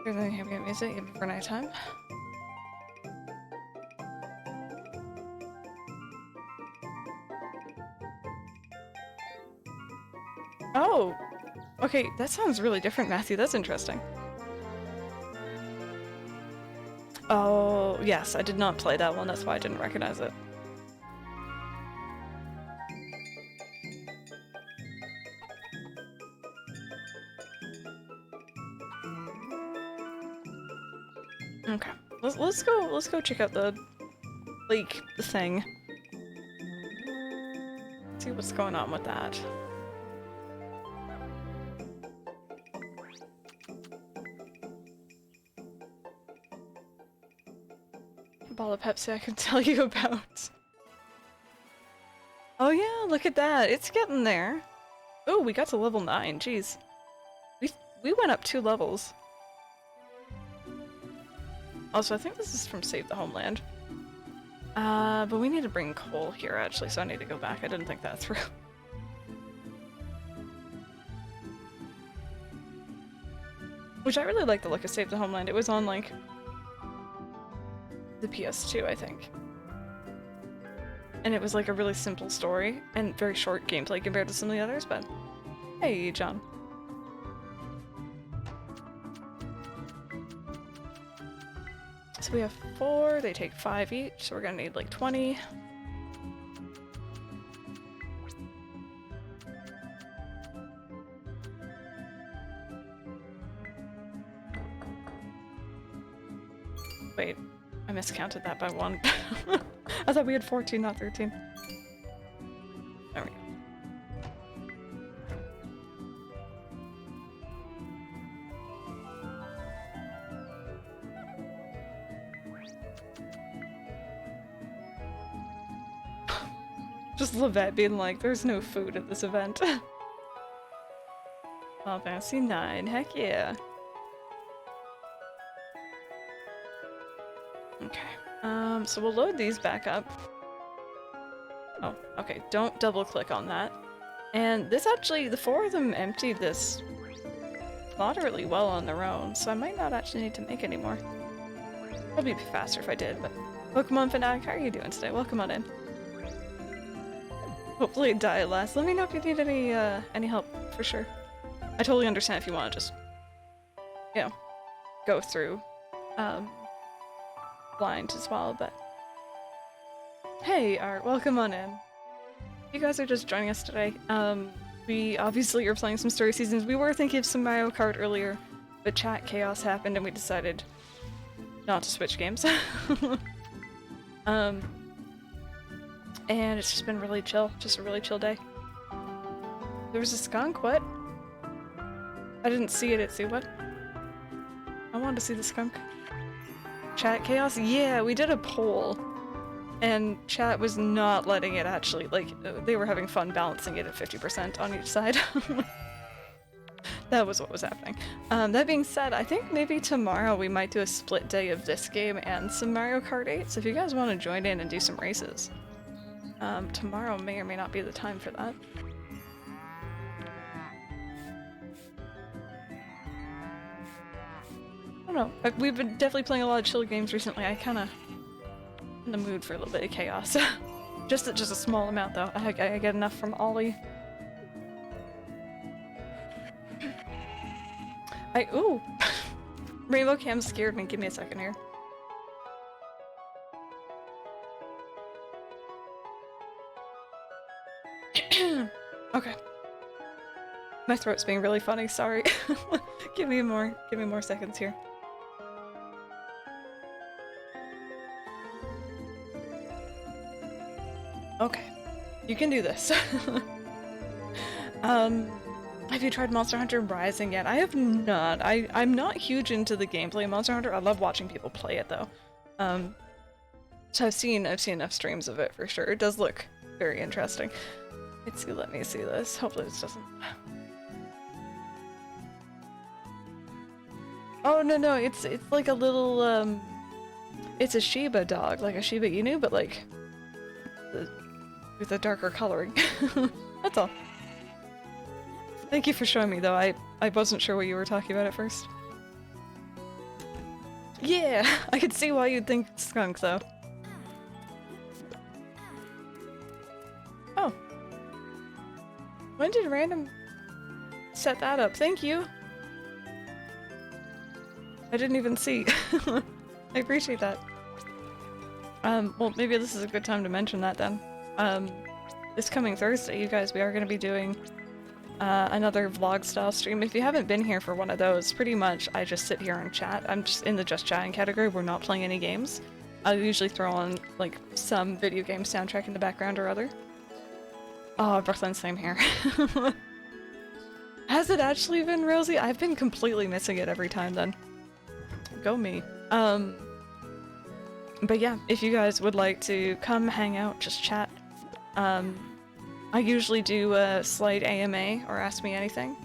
Here's the game music, even for nighttime. Oh! Okay, that sounds really different, Matthew. That's interesting. Oh, yes, I did not play that one. That's why I didn't recognize it. Okay, let's go check out the lake thing. See what's going on with that. Ball of Pepsi I could tell you about. Oh yeah, look at that. It's getting there. Oh, we got to level 9. Jeez. We went up 2 levels. Also, I think this is from Save the Homeland. But we need to bring coal here actually, so I need to go back. I didn't think that through. Which I really like the look of Save the Homeland. It was on like the PS2, I think. And it was like a really simple story and very short gameplay compared to some of the others, but hey, John. So we have 4, they take 5 each, so we're gonna need like 20. Wait, I miscounted that by 1. I thought we had 14, not 13. There we go. Just Levette being like, there's no food at this event. Oh, Fantasy 9, heck yeah. Okay, so we'll load these back up. Oh, okay, don't double click on that. And this actually, the 4 of them emptied this moderately well on their own, so I might not actually need to make any more. Probably be faster if I did, but Pokemon Fanatic, how are you doing today? Welcome on in. Hopefully it died last. Let me know if you need any help, for sure. I totally understand if you want to just, you know, go through, blind as well, but... Hey, Art, welcome on in. You guys are just joining us today. We obviously are playing some story seasons. We were thinking of some Mario Kart earlier, but chat chaos happened and we decided not to switch games. And it's just been really chill. Just a really chill day. There was a skunk? What? I didn't see it. See what? I wanted to see the skunk. Chat chaos? Yeah, we did a poll. And chat was not letting it actually, like, they were having fun balancing it at 50% on each side. That was what was happening. That being said, I think maybe tomorrow we might do a split day of this game and some Mario Kart 8, so if you guys want to join in and do some races. Tomorrow may or may not be the time for that. I don't know. We've been definitely playing a lot of chill games recently. I kinda in the mood for a little bit of chaos. just a small amount though. I get enough from Ollie. Ooh! Rainbow Cam scared me. Give me a second here. Okay. My throat's being really funny, sorry. Give me more seconds here. Okay. You can do this. Have you tried Monster Hunter Rising yet? I have not. I'm not huge into the gameplay of Monster Hunter. I love watching people play it though. So I've seen enough streams of it for sure. It does look very interesting. Let me see this. Hopefully this doesn't... Oh no, it's like a little it's a Shiba dog, like a Shiba Inu, but like with a darker coloring. That's all. Thank you for showing me though. I wasn't sure what you were talking about at first. Yeah, I could see why you'd think skunk though. Oh. When did random set that up? Thank you. I didn't even see. I appreciate that. Well, maybe this is a good time to mention that then. This coming Thursday, you guys, we are going to be doing another vlog style stream. If you haven't been here for one of those, pretty much I just sit here and chat. I'm just in the just chatting category. We're not playing any games. I'll usually throw on like some video game soundtrack in the background or other. Oh, Brooklyn, same here. Has it actually been, Rosie? I've been completely missing it every time then. Go me. But yeah, if you guys would like to come hang out, just chat. I usually do a slight AMA or Ask Me Anything.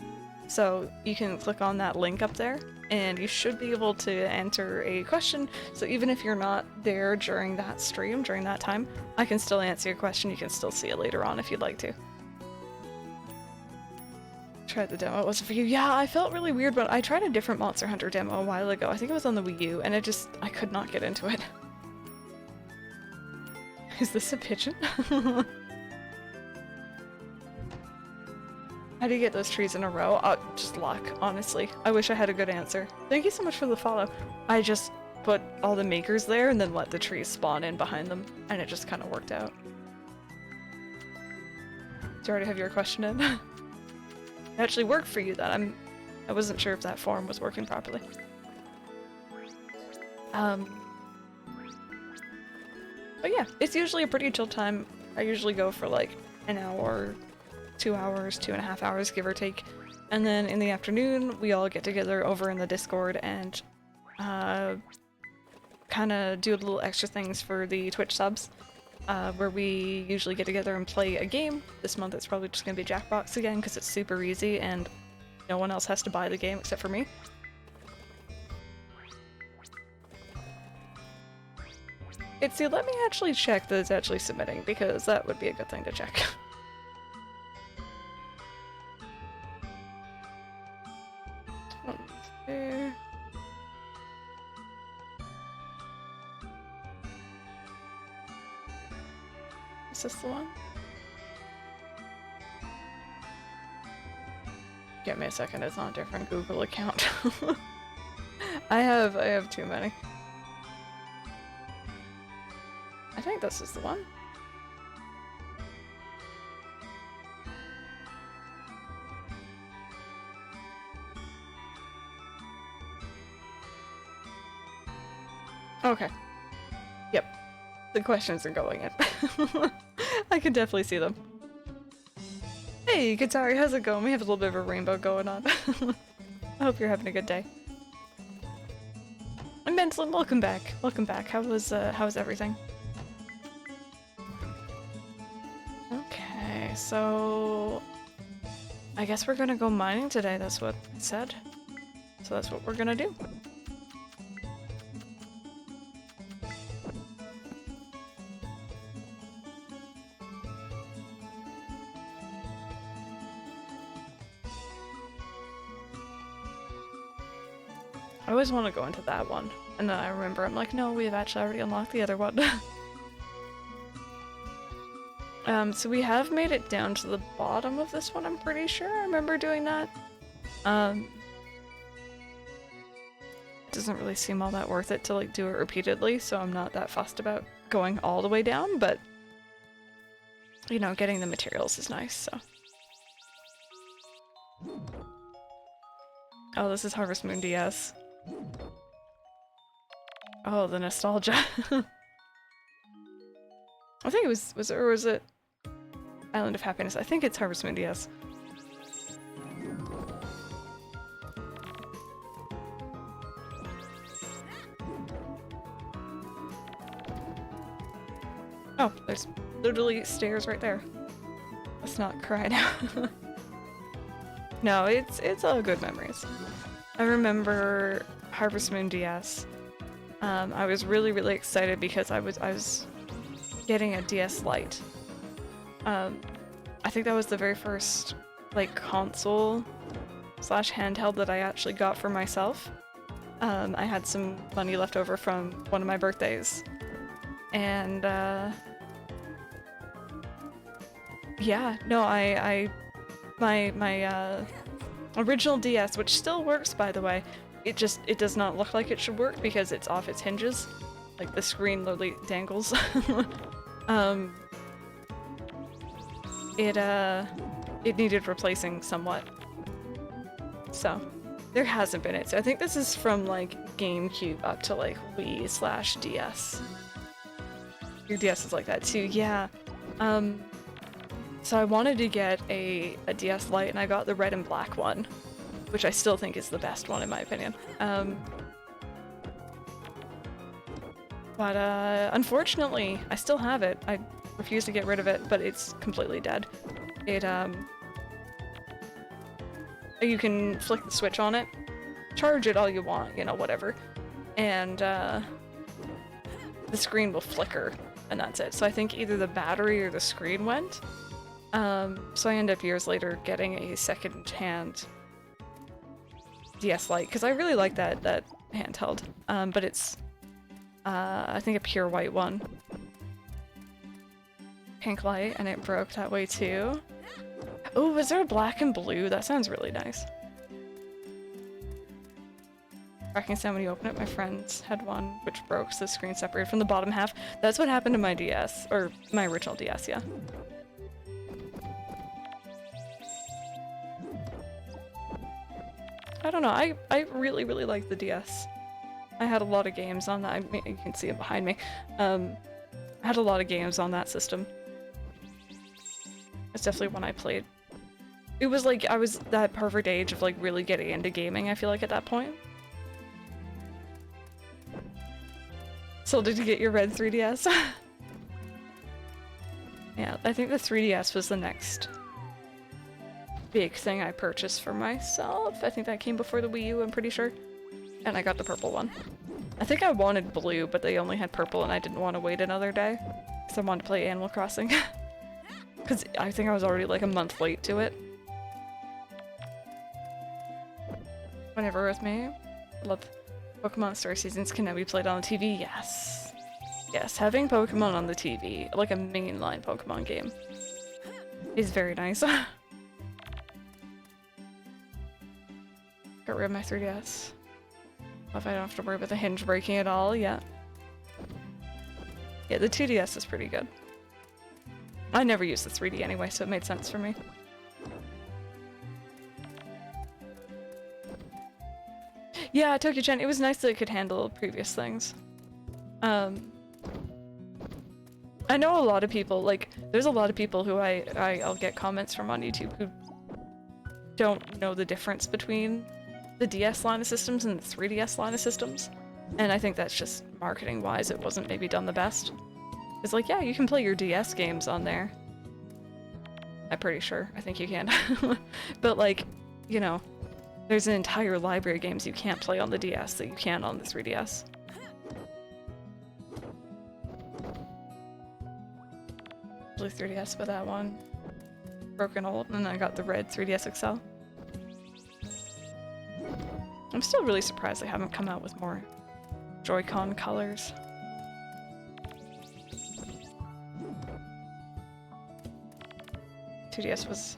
So you can click on that link up there and you should be able to enter a question. So even if you're not there during that stream, during that time, I can still answer your question. You can still see it later on if you'd like to. Tried the demo, it wasn't for you. Yeah, I felt really weird, but I tried a different Monster Hunter demo a while ago. I think it was on the Wii U, and I could not get into it. Is this a pigeon? How do you get those trees in a row? Just luck, honestly. I wish I had a good answer. Thank you so much for the follow. I just put all the makers there and then let the trees spawn in behind them, and it just kind of worked out. Do you already have your question in? It actually worked for you then. I wasn't sure if that form was working properly. But yeah, it's usually a pretty chill time. I usually go for like an hour, 2 hours, 2.5 hours, give or take. And then in the afternoon, we all get together over in the Discord and kind of do little extra things for the Twitch subs, where we usually get together and play a game. This month it's probably just going to be Jackbox again because it's super easy and no one else has to buy the game except for me. Let me actually check that it's actually submitting because that would be a good thing to check. There. Is this the one? Give me a second, it's on a different Google account. I have too many. I think this is the one. Okay. Yep. The questions are going in. I can definitely see them. Hey, Katari, how's it going? We have a little bit of a rainbow going on. I hope you're having a good day. And Benslin, welcome back. Welcome back. How was everything? Okay, so I guess we're gonna go mining today, that's what it said. So that's what we're gonna do. I always want to go into that one, and then I remember I'm like, no, we've actually already unlocked the other one. So we have made it down to the bottom of this one, I'm pretty sure. I remember doing that. doesn't really seem all that worth it to like do it repeatedly, so I'm not that fussed about going all the way down, but you know, getting the materials is nice, so. Oh, this is Harvest Moon DS. Oh, the nostalgia. I think it was or was it Island of Happiness? I think it's Harvest Moon DS. Oh, there's literally stairs right there. Let's not cry now. No, it's all good memories. I remember Harvest Moon DS. I was really excited because I was getting a DS Lite. I think that was the very first like console slash handheld that I actually got for myself. I had some money left over from one of my birthdays, and yeah, no, my original DS, which still works by the way, it does not look like it should work because it's off its hinges. Like the screen literally dangles. It needed replacing somewhat. So there hasn't been it. So I think this is from like GameCube up to like Wii slash DS. Your DS is like that too, yeah. So I wanted to get a DS Lite and I got the red and black one, which I still think is the best one in my opinion. But unfortunately, I still have it. I refuse to get rid of it, but it's completely dead. It, you can flick the switch on it, charge it all you want, you know, whatever, and the screen will flicker, and that's it. So I think either the battery or the screen went. So I ended up years later getting a second-hand DS Lite, because I really like that handheld, but it's, I think a pure white one. Pink light, and it broke that way too. Oh, was there a black and blue? That sounds really nice. Cracking sound when you open it. My friends had one which broke, so the screen separated from the bottom half. That's what happened to my DS, or my original DS, yeah. I don't know, I really like the DS. I had a lot of games on that. I mean, you can see it behind me. I had a lot of games on that system. It's definitely one I played. It was like, I was that perfect age of like really getting into gaming, I feel like, at that point. So did you get your red 3DS? Yeah, I think the 3DS was the next big thing I purchased for myself. I think that came before the Wii U, I'm pretty sure. And I got the purple one. I think I wanted blue, but they only had purple and I didn't want to wait another day. Because I wanted to play Animal Crossing. Because I think I was already like a month late to it. Whenever with me. Love Pokemon Star Seasons can now be played on the TV. Yes. Yes, having Pokemon on the TV, like a mainline Pokemon game, is very nice. Got rid of my 3DS. If I don't have to worry about the hinge breaking at all, yeah. Yeah, the 2DS is pretty good. I never used the 3D anyway, so it made sense for me. Yeah, Tokyo-chan, it was nice that it could handle previous things. I know a lot of people, like, there's a lot of people who I'll get comments from on YouTube who don't know the difference between the DS line of systems and the 3DS line of systems. And I think that's just marketing-wise, it wasn't maybe done the best. It's like, yeah, you can play your DS games on there. I'm pretty sure. I think you can. But like, you know, there's an entire library of games you can't play on the DS that you can on the 3DS. Blue 3DS with that one. Broken old, and I got the red 3DS XL. I'm still really surprised they haven't come out with more Joy-Con colors. $2DS was,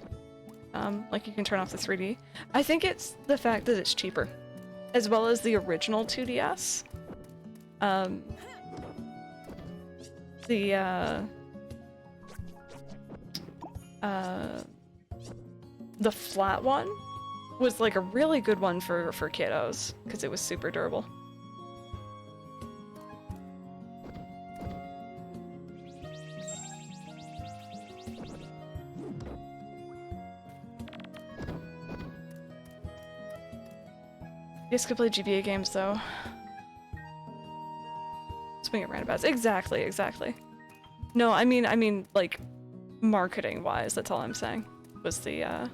like, you can turn off the 3D. I think it's the fact that it's cheaper. as well as the original 2DS. The flat one was like a really good one for kiddos because it was super durable. You guys could play GBA games though. Swing at roundabouts. Exactly, exactly. No, I mean like marketing wise, that's all I'm saying. Was the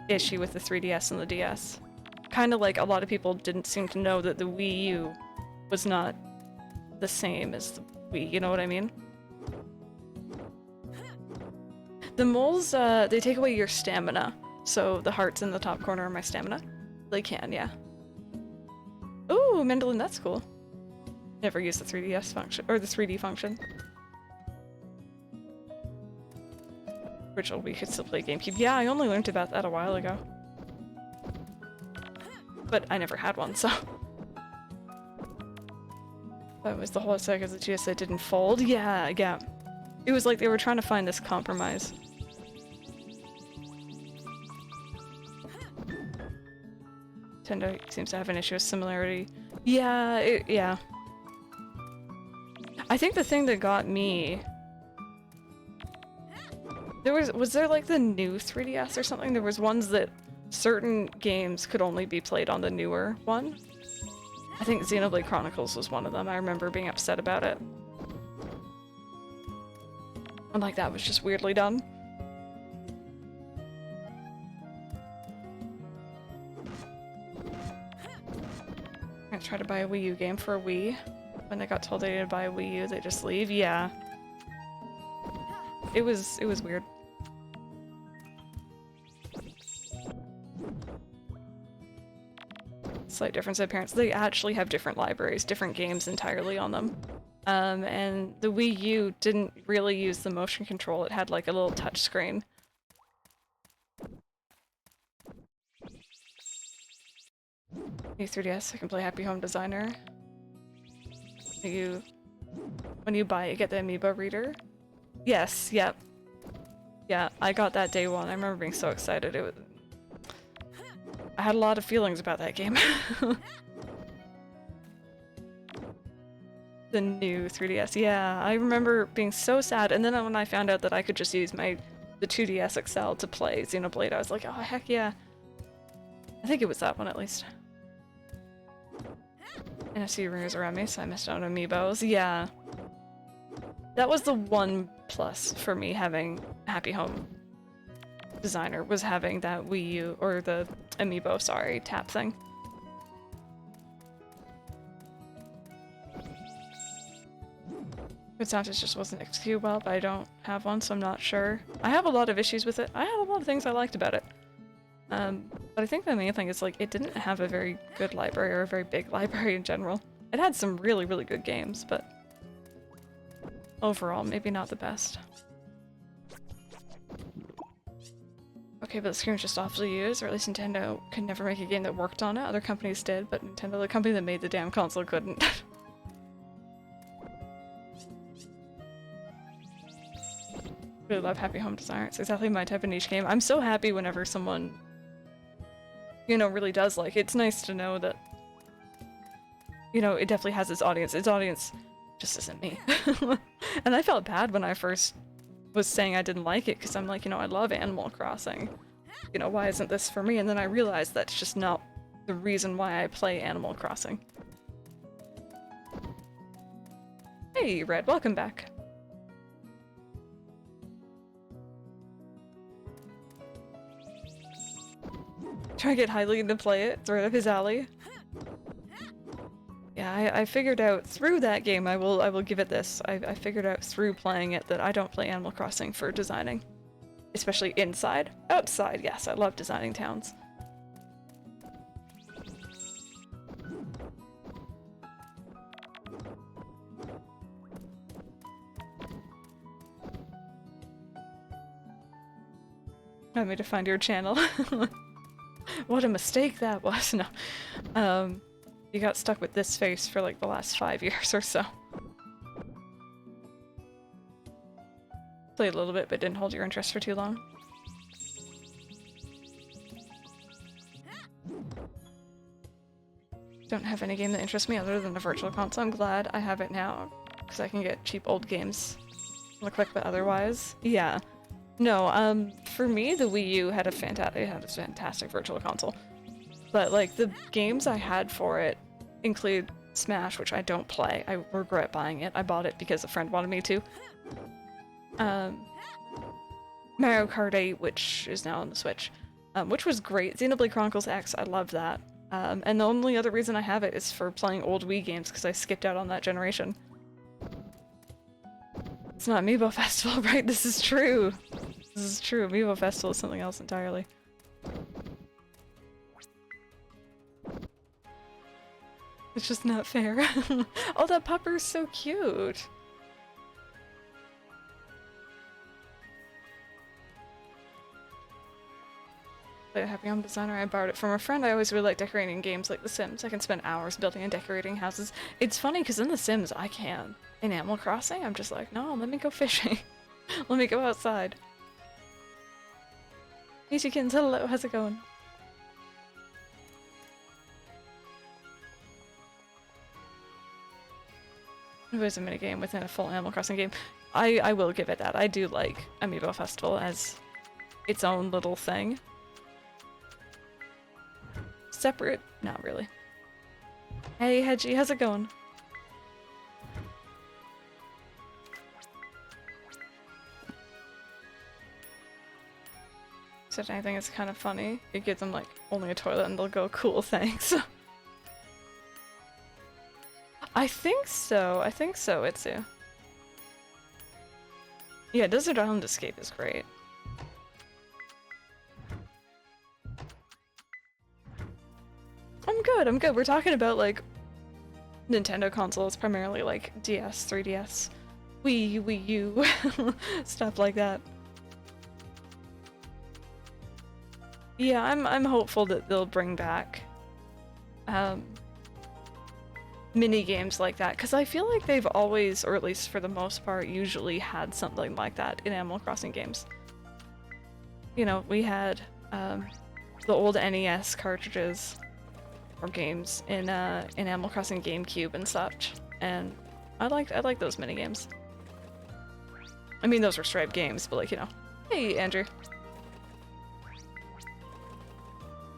issue with the 3DS and the DS. Kind of like a lot of people didn't seem to know that the Wii U was not the same as the Wii, you know what I mean? The moles, they take away your stamina. So the hearts in the top corner are my stamina. They can, yeah. Ooh, mandolin, that's cool. Never used the 3DS function, or the 3D function. Original we could still play GameCube. Yeah, I only learned about that a while ago. But I never had one, so. That was the whole set because the GSA didn't fold. Yeah, yeah. It was like they were trying to find this compromise. Nintendo seems to have an issue with similarity. Yeah, yeah. I think the thing that got me... Was there like the new 3DS or something? There was ones that certain games could only be played on the newer one. I think Xenoblade Chronicles was one of them. I remember being upset about it. And like that was just weirdly done. I tried to buy a Wii U game for a Wii. When they got told they didn't buy a Wii U, they just leave. Yeah. It was weird. Slight difference in appearance. They actually have different libraries, different games entirely on them. And the Wii U didn't really use the motion control. It had like a little touch screen. New 3DS, I can play Happy Home Designer. When you buy it, get the amiibo reader. Yes, yep. Yeah, I got that day one. I remember being so excited. I had a lot of feelings about that game. The new 3DS, yeah. I remember being so sad, and then when I found out that I could just use the 2DS XL to play Xenoblade, I was like, oh heck yeah. I think it was that one at least. And I see rumors around me, so I missed out on amiibos. Yeah. That was the one plus for me having Happy Home Designer, was having that Wii U, or the amiibo, sorry, tap thing. Good Santos just wasn't executed well, but I don't have one, so I'm not sure. I have a lot of issues with it. I had a lot of things I liked about it. But I think the main thing is, like, it didn't have a very good library, or a very big library in general. It had some really, really good games, but overall, maybe not the best. Okay, but the screen was just awfully used, or at least Nintendo could never make a game that worked on it. Other companies did, but Nintendo, the company that made the damn console, couldn't. Really love Happy Home Designer. It's exactly my type of niche game. I'm so happy whenever someone, you know, really does like it. It's nice to know that, you know, it definitely has its audience. Its audience just isn't me. And I felt bad when I first was saying I didn't like it, because I'm like, you know, I love Animal Crossing. You know, why isn't this for me? And then I realized that's just not the reason why I play Animal Crossing. Hey, Red, welcome back. Try to get Hylian to play it. It's right up his alley. Yeah, I figured out through that game, I will give it this. I figured out through playing it that I don't play Animal Crossing for designing. Especially inside. Outside, yes, I love designing towns. Want me to find your channel? What a mistake that was. No. You got stuck with this face for like the last 5 years or so. Played a little bit, but didn't hold your interest for too long. Don't have any game that interests me other than a virtual console. I'm glad I have it now, because I can get cheap old games real quick, but otherwise, yeah. No, for me, the Wii U had a fantastic virtual console. But, like, the games I had for it include Smash, which I don't play. I regret buying it. I bought it because a friend wanted me to. Mario Kart 8, which is now on the Switch, which was great. Xenoblade Chronicles X, I love that. And the only other reason I have it is for playing old Wii games, because I skipped out on that generation. It's not Amiibo Festival, right? This is true. This is true. Amiibo Festival is something else entirely. It's just not fair. Oh, that pupper's so cute. A happy home designer. I borrowed it from a friend. I always really like decorating games like The Sims. I can spend hours building and decorating houses. It's funny because in The Sims I can. In Animal Crossing, I'm just like, no, let me go fishing. Let me go outside. Hey chickens, hello, how's it going? It was a minigame within a full Animal Crossing game. I will give it that. I do like Amiibo Festival as its own little thing. Separate? Not really. Hey, Hedgie, how's it going? Said anything that's kind of funny. You give them like only a toilet and they'll go, cool, thanks. I think so, Itsu. Yeah, Desert Island Escape is great. I'm good. We're talking about, like, Nintendo consoles, primarily, like, DS, 3DS, Wii U, stuff like that. Yeah, I'm hopeful that they'll bring back, mini games like that, because I feel like they've always, or at least for the most part, usually had something like that in Animal Crossing games. You know, we had, the old NES cartridges or games in Animal Crossing GameCube and such, and I like those mini games. I mean, those were straight games, but like, you know. Hey, Andrew.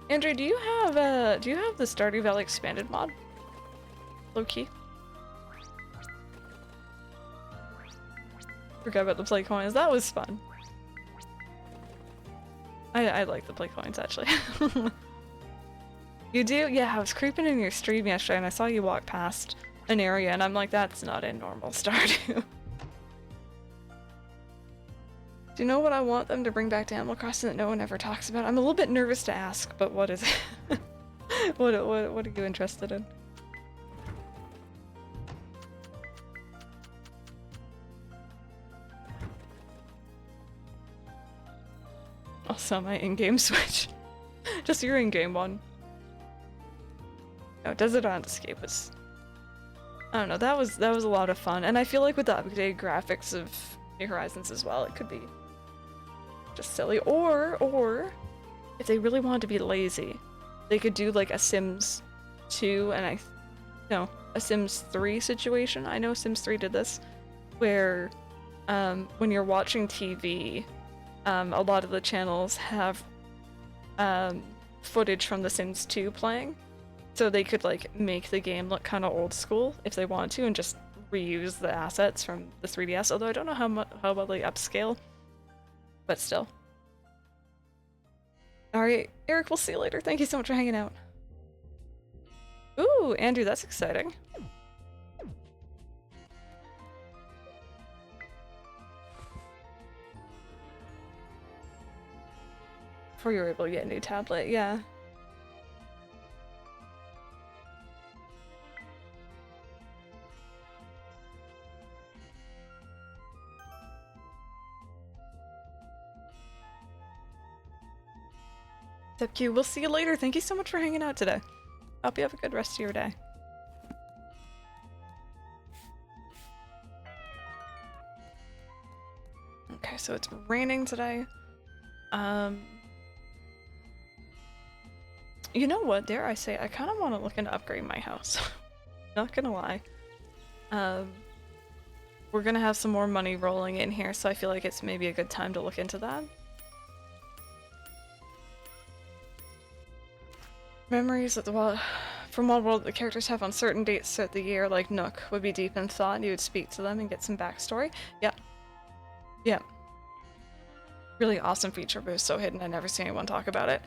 Andrew, do you have the Stardew Valley expanded mod? Low key. Forgot about the play coins. That was fun. I like the play coins actually. You do? Yeah, I was creeping in your stream yesterday and I saw you walk past an area and I'm like, that's not in normal Stardew. Do you know what I want them to bring back to Animal Crossing that no one ever talks about? I'm a little bit nervous to ask, but what is it? What are you interested in? Also my in-game Switch. Just your in-game one. No, Desert Island Escape was... I don't know, that was a lot of fun. And I feel like with the updated graphics of New Horizons as well, it could be just silly. Or if they really wanted to be lazy, they could do like a Sims 2 and a Sims 3 situation. I know Sims 3 did this, where when you're watching TV, a lot of the channels have footage from The Sims 2 playing, so they could like make the game look kind of old school if they wanted to and just reuse the assets from the 3DS, although I don't know how well they upscale, but still. Alright, Eric, we'll see you later. Thank you so much for hanging out. Ooh, Andrew, that's exciting. Before you were able to get a new tablet, yeah. What's up, Q? We'll see you later. Thank you so much for hanging out today. Hope you have a good rest of your day. Okay, so it's raining today. You know what, dare I say, I kind of want to look into upgrading my house. Not gonna lie. We're gonna have some more money rolling in here, so I feel like it's maybe a good time to look into that. Memories of the from Wild World the characters have on certain dates throughout the year, like Nook would be deep in thought and you would speak to them and get some backstory. Yeah. Yeah. Really awesome feature, but it was so hidden I never see anyone talk about it.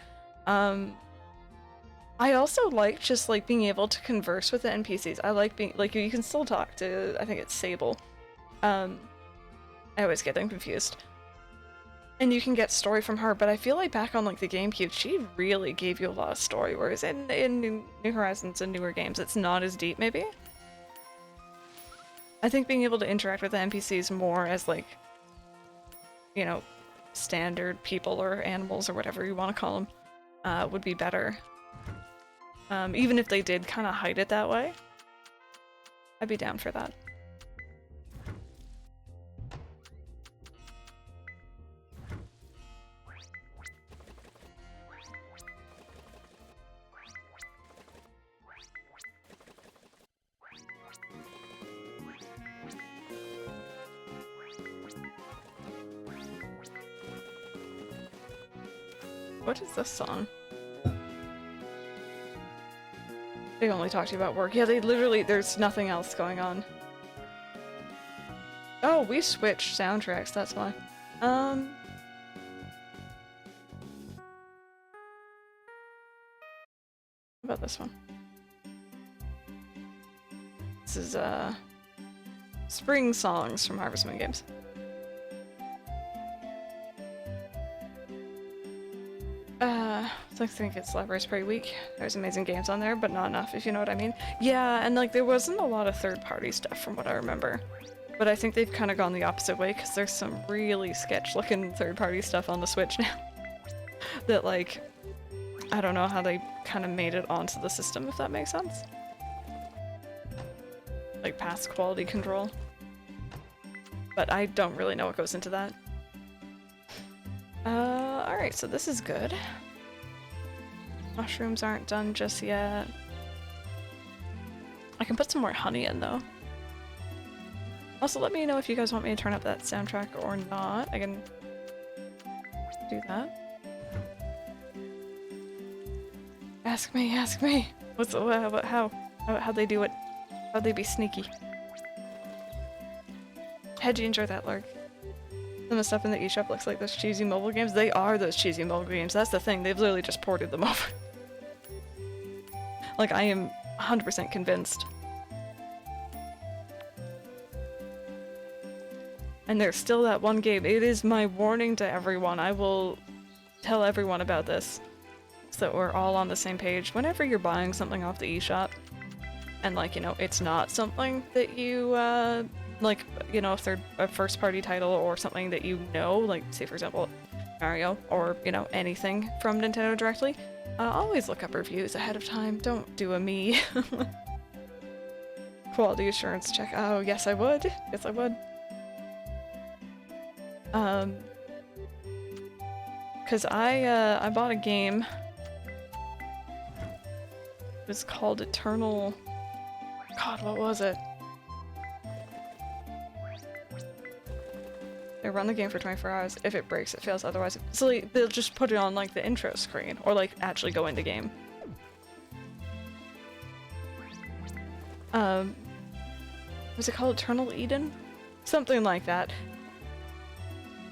I also like just like being able to converse with the NPCs. I like being like you can still talk to, I think it's Sable. I always get them confused. And you can get story from her, but I feel like back on like the GameCube, she really gave you a lot of story, whereas in New Horizons and newer games, it's not as deep maybe. I think being able to interact with the NPCs more as like, you know, standard people or animals or whatever you want to call them, would be better. Even if they did kind of hide it that way, I'd be down for that. What is this song? They only talk to you about work. Yeah, they literally, there's nothing else going on. Oh, we switched soundtracks, that's why. How about this one? This is, spring songs from Harvest Moon games. I think its library's pretty weak. There's amazing games on there, but not enough, if you know what I mean. Yeah, and like there wasn't a lot of third-party stuff from what I remember. But I think they've kind of gone the opposite way, because there's some really sketch-looking third-party stuff on the Switch now. That like, I don't know how they kind of made it onto the system, if that makes sense. Like past quality control. But I don't really know what goes into that. Alright, so this is good. Mushrooms aren't done just yet. I can put some more honey in though. Also, let me know if you guys want me to turn up that soundtrack or not. I can do that. Ask me, ask me. What's how'd they do it? How'd they be sneaky? How'd you enjoy that, Lark? Some of the stuff in the eShop looks like those cheesy mobile games. They are those cheesy mobile games. That's the thing. They've literally just ported them over. Like, I am 100% convinced. And there's still that one game. It is my warning to everyone. I will tell everyone about this so that we're all on the same page. Whenever you're buying something off the eShop, and like, you know, it's not something that you, like, you know, a first-party title or something that you know, like, say for example, Mario, or, you know, anything from Nintendo directly, always look up reviews ahead of time. Don't do a me. Quality assurance check. Oh, yes I would. Yes I would. Cause I bought a game. It was called Eternal... God, what was it? They run the game for 24 hours. If it breaks, it fails. Otherwise, so like, they'll just put it on like the intro screen, or like actually go into game. Was it called Eternal Eden? Something like that.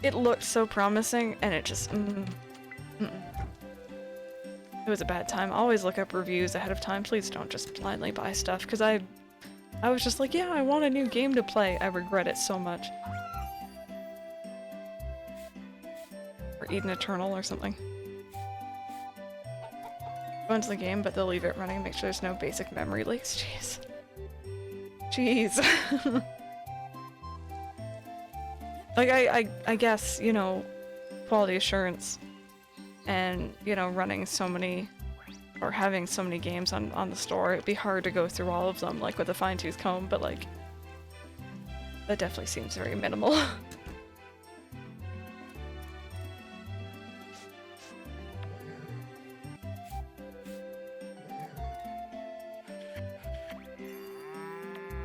It looked so promising, and it just it was a bad time. Always look up reviews ahead of time. Please don't just blindly buy stuff, because I was just like, yeah, I want a new game to play. I regret it so much. Or Eden Eternal or something. Go into the game, but they'll leave it running. Make sure there's no basic memory leaks. Jeez. Jeez. Like, I guess, you know, quality assurance and, you know, running so many, or having so many games on the store, it'd be hard to go through all of them, like, with a fine-tooth comb, but, like, that definitely seems very minimal.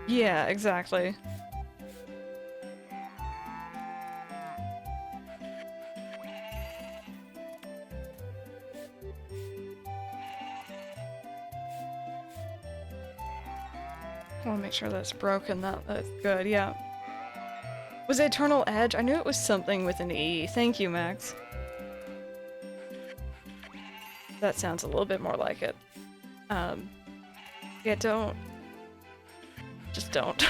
Yeah, exactly. I want to make sure that's broken. That's good, yeah. Was it Eternal Edge? I knew it was something with an E. Thank you, Max. That sounds a little bit more like it. Yeah, don't. Just don't.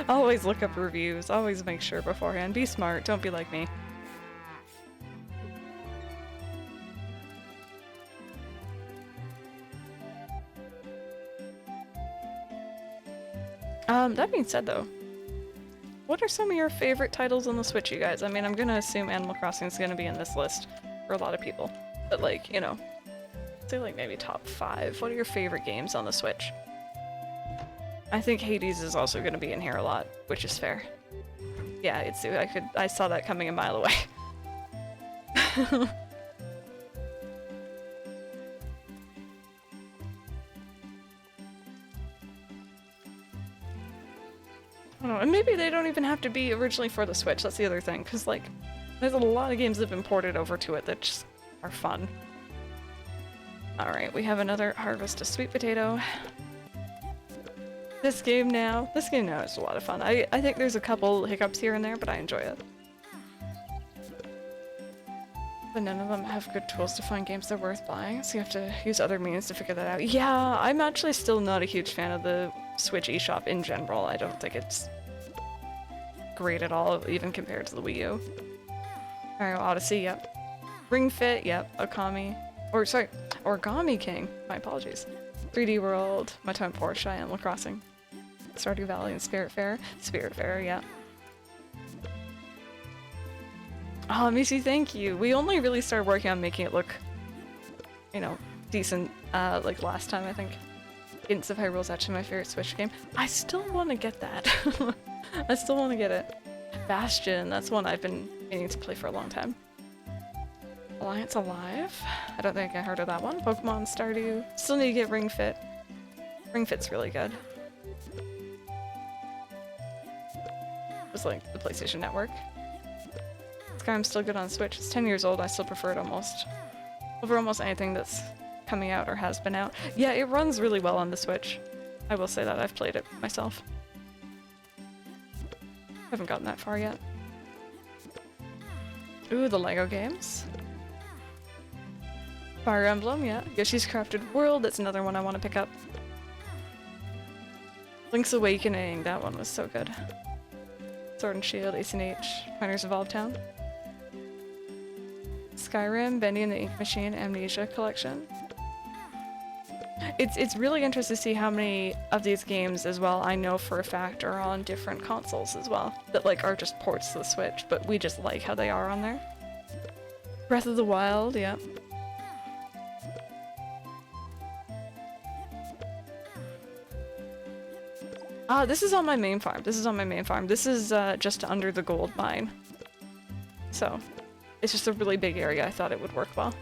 Always look up reviews. Always make sure beforehand. Be smart. Don't be like me. That being said though, what are some of your favorite titles on the Switch, you guys? I mean, I'm gonna assume Animal Crossing is gonna be in this list for a lot of people. But like, you know, say like maybe top 5. What are your favorite games on the Switch? I think Hades is also gonna be in here a lot, which is fair. Yeah, I saw that coming a mile away. I don't know, and maybe they don't even have to be originally for the Switch, that's the other thing, because, like, there's a lot of games that have been ported over to it that just are fun. Alright, we have another Harvest of Sweet Potato. This game now is a lot of fun. I think there's a couple hiccups here and there, but I enjoy it. But none of them have good tools to find games that are worth buying, so you have to use other means to figure that out. Yeah, I'm actually still not a huge fan of the Switch eShop in general. I don't think it's great at all, even compared to the Wii U. Mario Odyssey, yep. Ring Fit, yep. Origami King. My apologies. 3D World, My Time Porsche, Animal Crossing. Stardew Valley and Spiritfarer. Spiritfarer, yeah. Oh, Missy, thank you. We only really started working on making it look, you know, decent, like last time, I think. Hints of Hyrule is actually my favorite Switch game. I still want to get that. I still want to get it. Bastion, that's one I've been meaning to play for a long time. Alliance Alive? I don't think I heard of that one. Pokemon Stardew. Still need to get Ring Fit. Ring Fit's really good. It was like the PlayStation Network. Skyrim's still good on Switch. It's 10 years old. I still prefer it over almost anything that's coming out or has been out. Yeah, it runs really well on the Switch. I will say that. I've played it myself. Haven't gotten that far yet. Ooh, the Lego games. Fire Emblem, yeah. Yoshi's Crafted World, that's another one I want to pick up. Link's Awakening, that one was so good. Sword and Shield, Ace and H, Pioneers of Town. Skyrim, Bendy and the Ink Machine, Amnesia Collection. It's really interesting to see how many of these games as well I know for a fact are on different consoles as well. That like are just ports to the Switch, but we just like how they are on there. Breath of the Wild, yeah. This is on my main farm. This is just under the gold mine. So, it's just a really big area. I thought it would work well.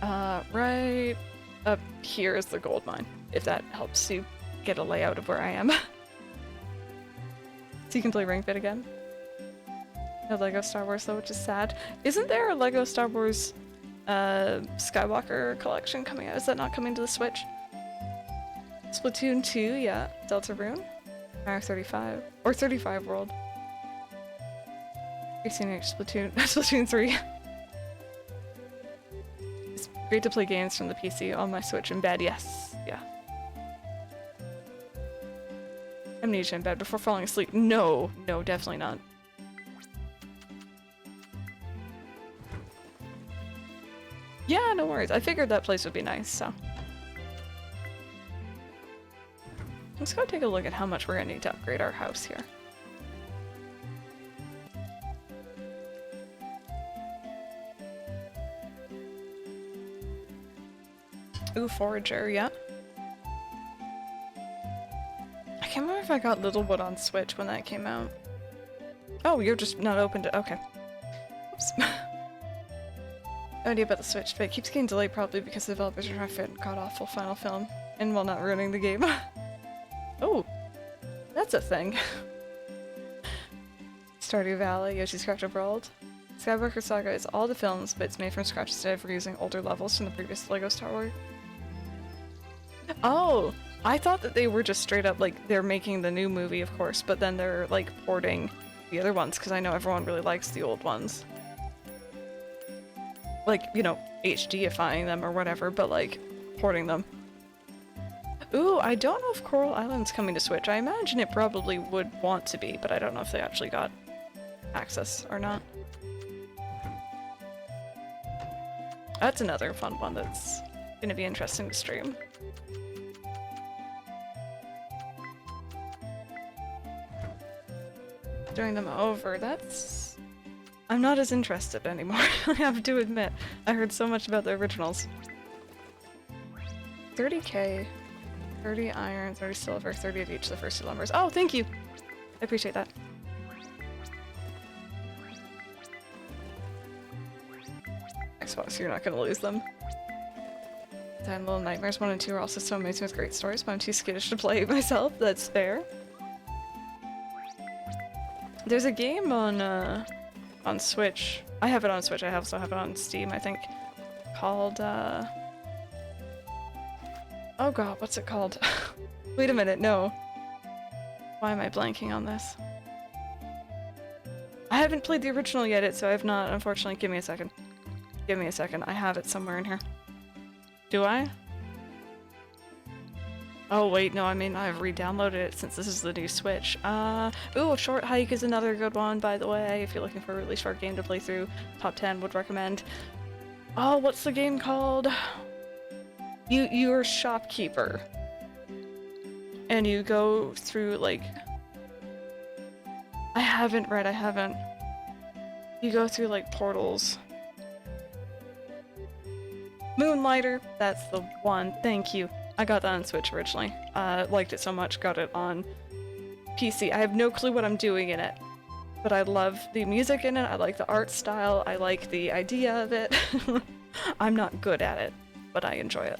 Right up here is the gold mine, if that helps you get a layout of where I am. So you can play Ring Fit again. No Lego Star Wars though, which is sad. Isn't there a Lego Star Wars Skywalker collection coming out? Is that not coming to the Switch? Splatoon 2, yeah. Deltarune. Mario 35. Or 35 World. You've seen Splatoon. Splatoon 3. It's great to play games from the PC on my Switch in bed, yes. Yeah. Amnesia in bed before falling asleep. No, definitely not. Yeah, no worries. I figured that place would be nice, so. Let's go take a look at how much we're gonna need to upgrade our house here. Ooh, Forager, yeah. I can't remember if I got Littlewood on Switch when that came out. Oh, you're just not open to- okay. Oops. No idea about the Switch, but it keeps getting delayed probably because the developers are trying to fit god-awful final film, and while not ruining the game. Oh, that's a thing. Stardew Valley, Yoshi's Crafted World. Skywalker Saga is all the films, but it's made from scratch instead of reusing older levels from the previous LEGO Star Wars. Oh, I thought that they were just straight up, like, they're making the new movie, of course, but then they're, like, porting the other ones, because I know everyone really likes the old ones. Like, you know, HD-ifying them or whatever, but, like, porting them. Ooh, I don't know if Coral Island's coming to Switch. I imagine it probably would want to be, but I don't know if they actually got access or not. That's another fun one that's gonna be interesting to stream. Doing them over, that's... I'm not as interested anymore, I have to admit. I heard so much about the originals. 30k, 30 iron, 30 silver, 30 of each of the first 2 lumbers. Oh, thank you! I appreciate that. Xbox, you're not gonna lose them. Then Little Nightmares 1 and 2 are also so amazing with great stories, but I'm too skittish to play myself, that's fair. There's a game on Switch. I have it on Switch, I also have it on Steam, I think, called, oh god, what's it called? Wait a minute, no. Why am I blanking on this? I haven't played the original yet, so I have not, unfortunately. Give me a second. Give me a second, I have it somewhere in here. Do I? Oh wait, no, I mean I've re-downloaded it since this is the new Switch. Ooh, Short Hike is another good one, by the way, if you're looking for a really short game to play through. Top 10 would recommend. Oh, what's the game called? You're a shopkeeper. And you go through, like... I haven't. You go through, like, portals. Moonlighter, that's the one, thank you. I got that on Switch originally. Liked it so much, got it on PC. I have no clue what I'm doing in it, but I love the music in it, I like the art style, I like the idea of it. I'm not good at it, but I enjoy it.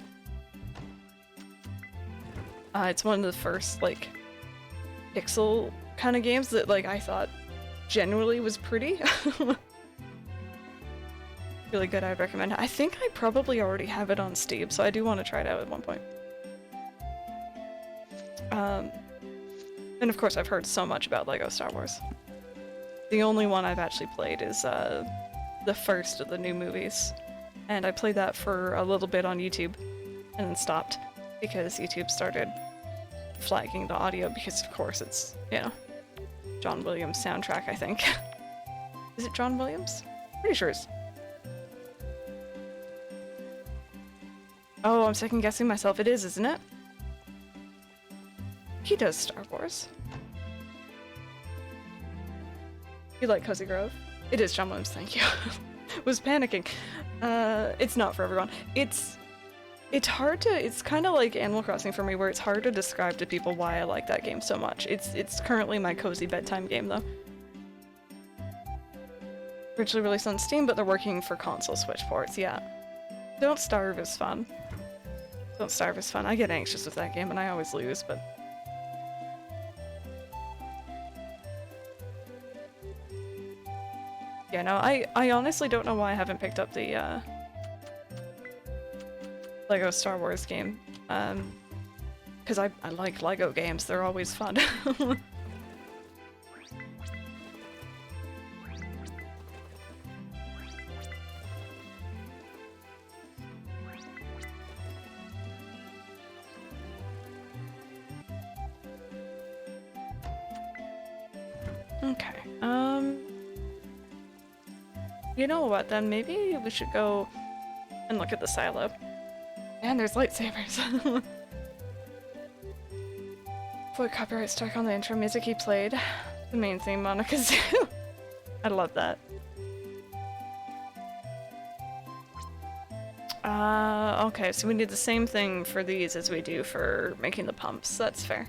It's one of the first, like, pixel kind of games that, like, I thought genuinely was pretty. Really good, I'd recommend it. I think I probably already have it on Steam, so I do want to try it out at one point. And of course I've heard so much about LEGO Star Wars. The only one I've actually played is the first of the new movies. And I played that for a little bit on YouTube, and then stopped, because YouTube started flagging the audio, because of course it's, you know, John Williams soundtrack, I think. Is it John Williams? Pretty sure it's... Oh, I'm second guessing myself. It is, isn't it? He does Star Wars. You like Cozy Grove? It is John Williams, thank you. Was panicking. It's not for everyone. It's hard to, it's kind of like Animal Crossing for me, where it's hard to describe to people why I like that game so much. It's currently my cozy bedtime game, though. Originally released on Steam, but they're working for console Switch ports, yeah. Don't Starve is fun. Don't Starve is fun. I get anxious with that game, and I always lose, but... Yeah, no, I honestly don't know why I haven't picked up the, LEGO Star Wars game. Because I like LEGO games, they're always fun. Okay, you know what then, maybe we should go and look at the silo. And there's lightsabers. Avoid copyright strike on the intro music he played. The main theme, Monica Zoo. I love that. Okay, so we need the same thing for these as we do for making the pumps. That's fair.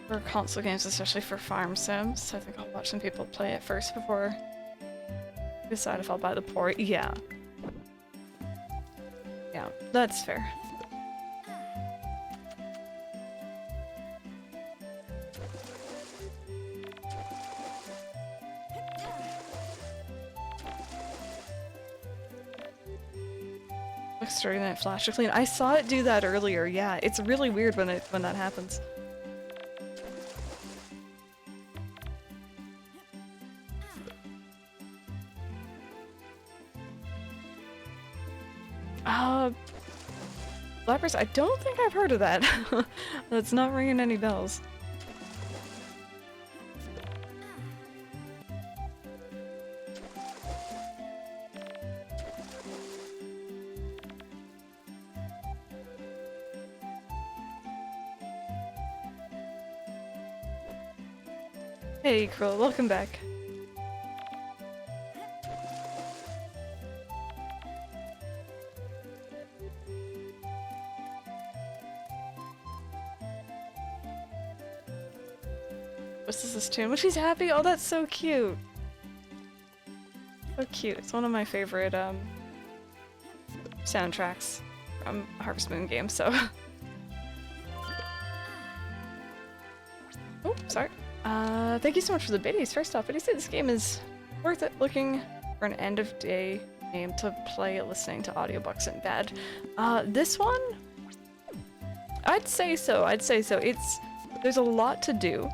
For console games, especially for farm sims, I think I'll watch some people play it first before I decide if I'll buy the port. Yeah. Yeah, that's fair. Starting that flash to clean. I saw it do that earlier. Yeah, it's really weird when that happens. Flappers, I don't think I've heard of that. That's not ringing any bells. Hey, Krill, welcome back. What's this tune? Well, she's happy? Oh, that's so cute. So cute. It's one of my favorite soundtracks from Harvest Moon games, so. Oh, sorry. Thank you so much for the biddies. First off, I say this game is worth it. Looking for an end-of-day game to play listening to audiobooks in bed. This one? I'd say so. I'd say so. There's a lot to do.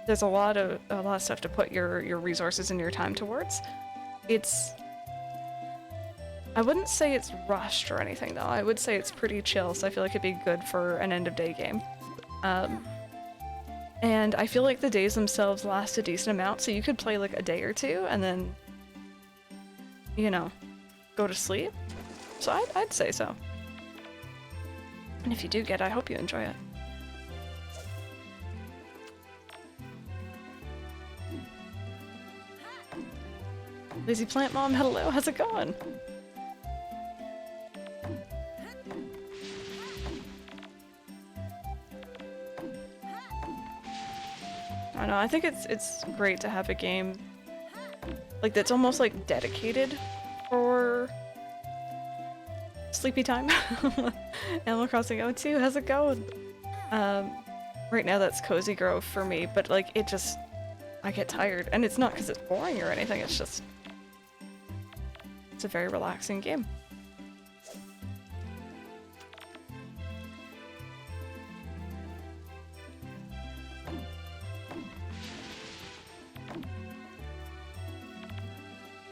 There's a lot of stuff to put your resources and your time towards. I wouldn't say it's rushed or anything though. I would say it's pretty chill, so I feel like it'd be good for an end of day game. And I feel like the days themselves last a decent amount, so you could play like a day or two and then, you know, go to sleep. So I'd say so. And if you do get it, I hope you enjoy it. Lazy Plant Mom, hello, how's it going? I don't know, I think it's great to have a game like that's almost like dedicated for sleepy time. Animal Crossing O2, how's it going? Right now that's Cozy Grove for me, but like I get tired, and it's not because it's boring or anything, it's just it's a very relaxing game.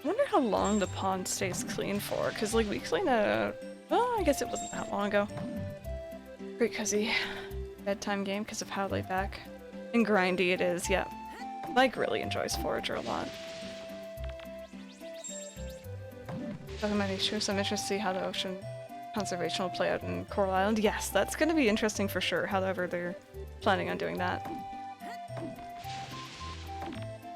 I wonder how long the pond stays clean for, because like we cleaned it, well, I guess it wasn't that long ago. Great cozy bedtime game because of how laid back and grindy it is, yeah. Mike really enjoys Forager a lot. Talking about issues, I'm interested to see how the ocean conservation will play out in Coral Island. Yes, that's going to be interesting for sure, however they're planning on doing that.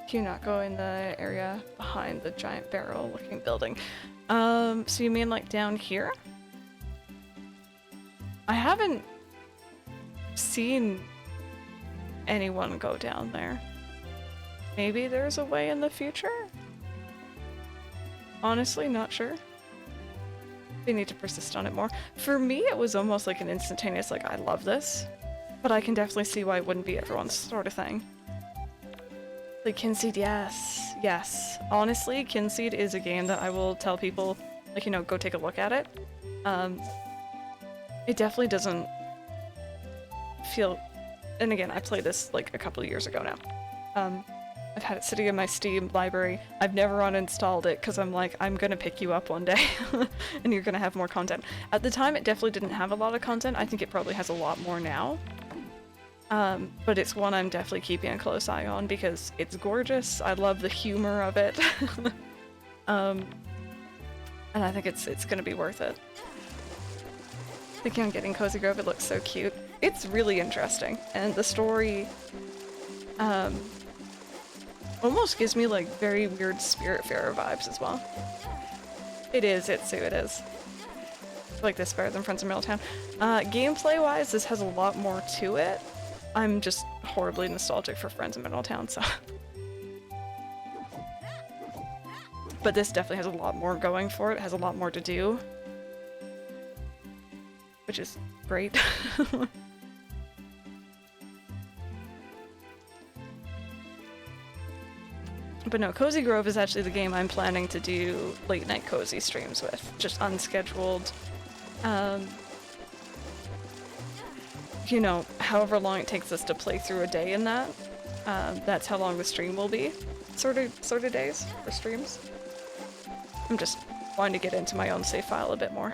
Can you not go in the area behind the giant barrel looking building? So you mean like down here? I haven't seen anyone go down there. Maybe there's a way in the future? Honestly, not sure. They need to persist on it more. For me, it was almost like an instantaneous, like, I love this, but I can definitely see why it wouldn't be everyone's sort of thing. Like, Kinseed, yes. Yes. Honestly, Kinseed is a game that I will tell people, like, you know, go take a look at it. It definitely doesn't feel... And again, I played this, like, a couple of years ago now. I've had it sitting in my Steam library. I've never uninstalled it because I'm like, I'm gonna pick you up one day and you're gonna have more content. At the time, it definitely didn't have a lot of content. I think it probably has a lot more now. But it's one I'm definitely keeping a close eye on because it's gorgeous. I love the humor of it. And I think it's gonna be worth it. Thinking on getting Cozy Grove, it looks so cute. It's really interesting, and the story almost gives me like very weird Spiritfarer vibes as well. It is, it is. I like this better than Friends of Middletown. Gameplay-wise, this has a lot more to it. I'm just horribly nostalgic for Friends of Middletown, so... But this definitely has a lot more going for it. It has a lot more to do. Which is great. But no, Cozy Grove is actually the game I'm planning to do late night cozy streams with. Just unscheduled. You know, however long it takes us to play through a day in that. That's how long the stream will be. Sort of days for streams. I'm just wanting to get into my own save file a bit more.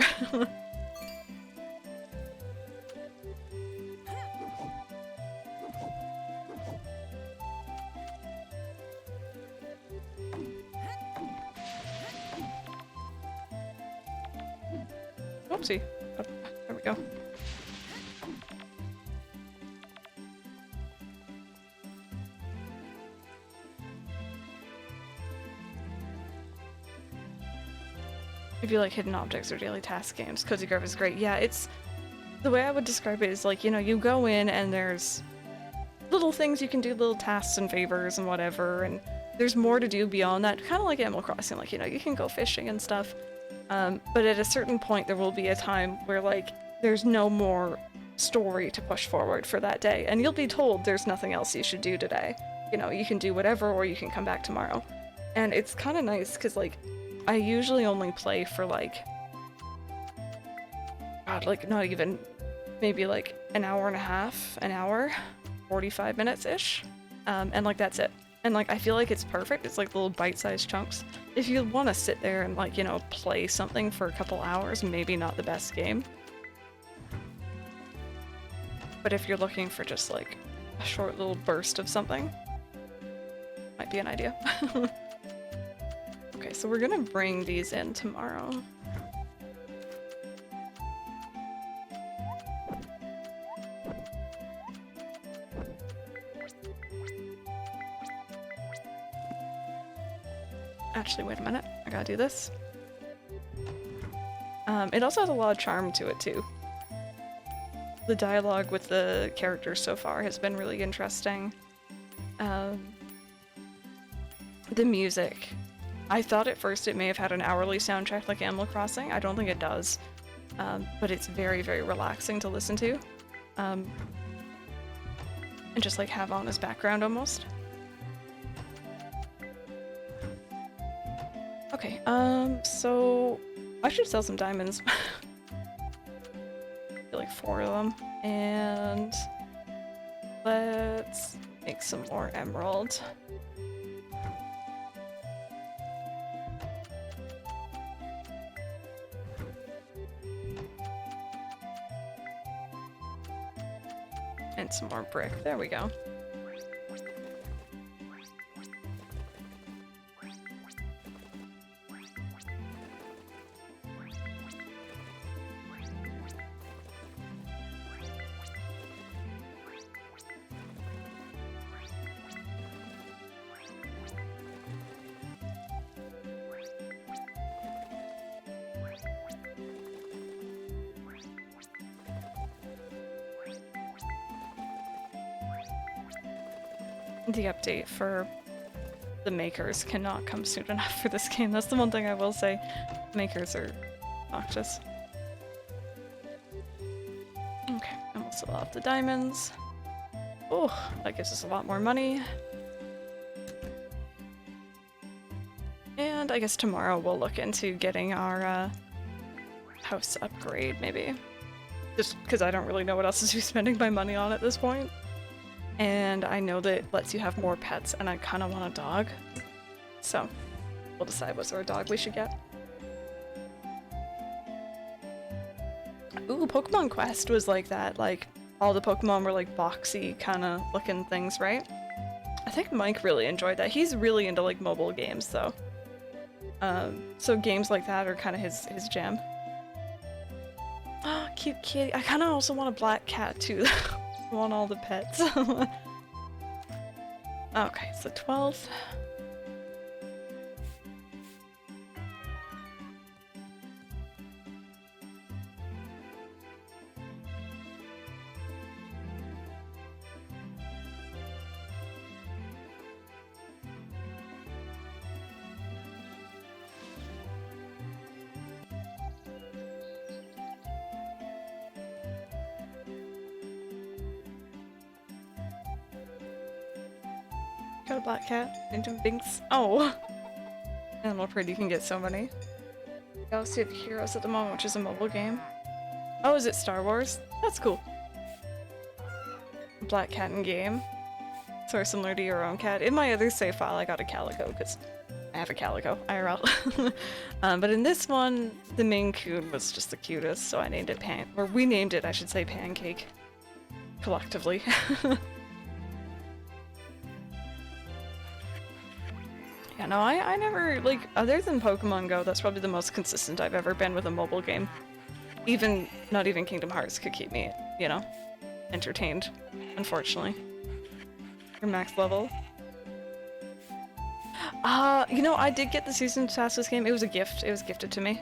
Oopsie. Oh, there we go. If you like hidden objects or daily task games, Cozy Grove is great. Yeah, it's... The way I would describe it is like, you know, you go in and there's little things you can do, little tasks and favors and whatever, and there's more to do beyond that. Kind of like Animal Crossing, like, you know, you can go fishing and stuff. But at a certain point there will be a time where, like, there's no more story to push forward for that day, and you'll be told there's nothing else you should do today. You know, you can do whatever, or you can come back tomorrow. And it's kind of nice, because, like, I usually only play for, like, God, like, not even, maybe, like, an hour and a half, an hour, 45 minutes-ish, and, like, that's it. And, like, I feel like it's perfect. It's, like, little bite-sized chunks. If you want to sit there and, like, you know, play something for a couple hours, maybe not the best game. But if you're looking for just, like, a short little burst of something, might be an idea. Okay, so we're gonna bring these in tomorrow. Actually, wait a minute. I gotta do this. It also has a lot of charm to it, too. The dialogue with the characters so far has been really interesting. The music. I thought at first it may have had an hourly soundtrack like Animal Crossing. I don't think it does. But it's very, very relaxing to listen to. And just like have on as background almost. Okay, so I should sell some diamonds. I feel like 4 of them. And let's make some more emerald. And some more brick. There we go. The update for the makers cannot come soon enough for this game. That's the one thing I will say. Makers are obnoxious. Okay, and we'll sell off the diamonds. Oh, that gives us a lot more money. And I guess tomorrow we'll look into getting our house upgrade, maybe. Just because I don't really know what else to be spending my money on at this point. And I know that it lets you have more pets, and I kind of want a dog. So, we'll decide what sort of dog we should get. Ooh, Pokemon Quest was like that. Like, all the Pokemon were like boxy kind of looking things, right? I think Mike really enjoyed that. He's really into like mobile games, though. So games like that are kind of his jam. Oh, cute kitty. I kind of also want a black cat too. I want all the pets. Okay, so 12th. Got a black cat. Into Binks. Oh! Animal Pride, you can get so many. Galaxy of Heroes at the moment, which is a mobile game. Oh, is it Star Wars? That's cool. Black cat in game. Sort of similar to your own cat. In my other save file, I got a calico, because I have a calico, IRL. But in this one, the Maine Coon was just the cutest, so I named it or we named it, I should say, Pancake. Collectively. Yeah, no, I never, like, other than Pokemon Go, that's probably the most consistent I've ever been with a mobile game. Not even Kingdom Hearts could keep me, you know, entertained, unfortunately. Your max level. You know, I did get the season pass this game. It was a gift. It was gifted to me.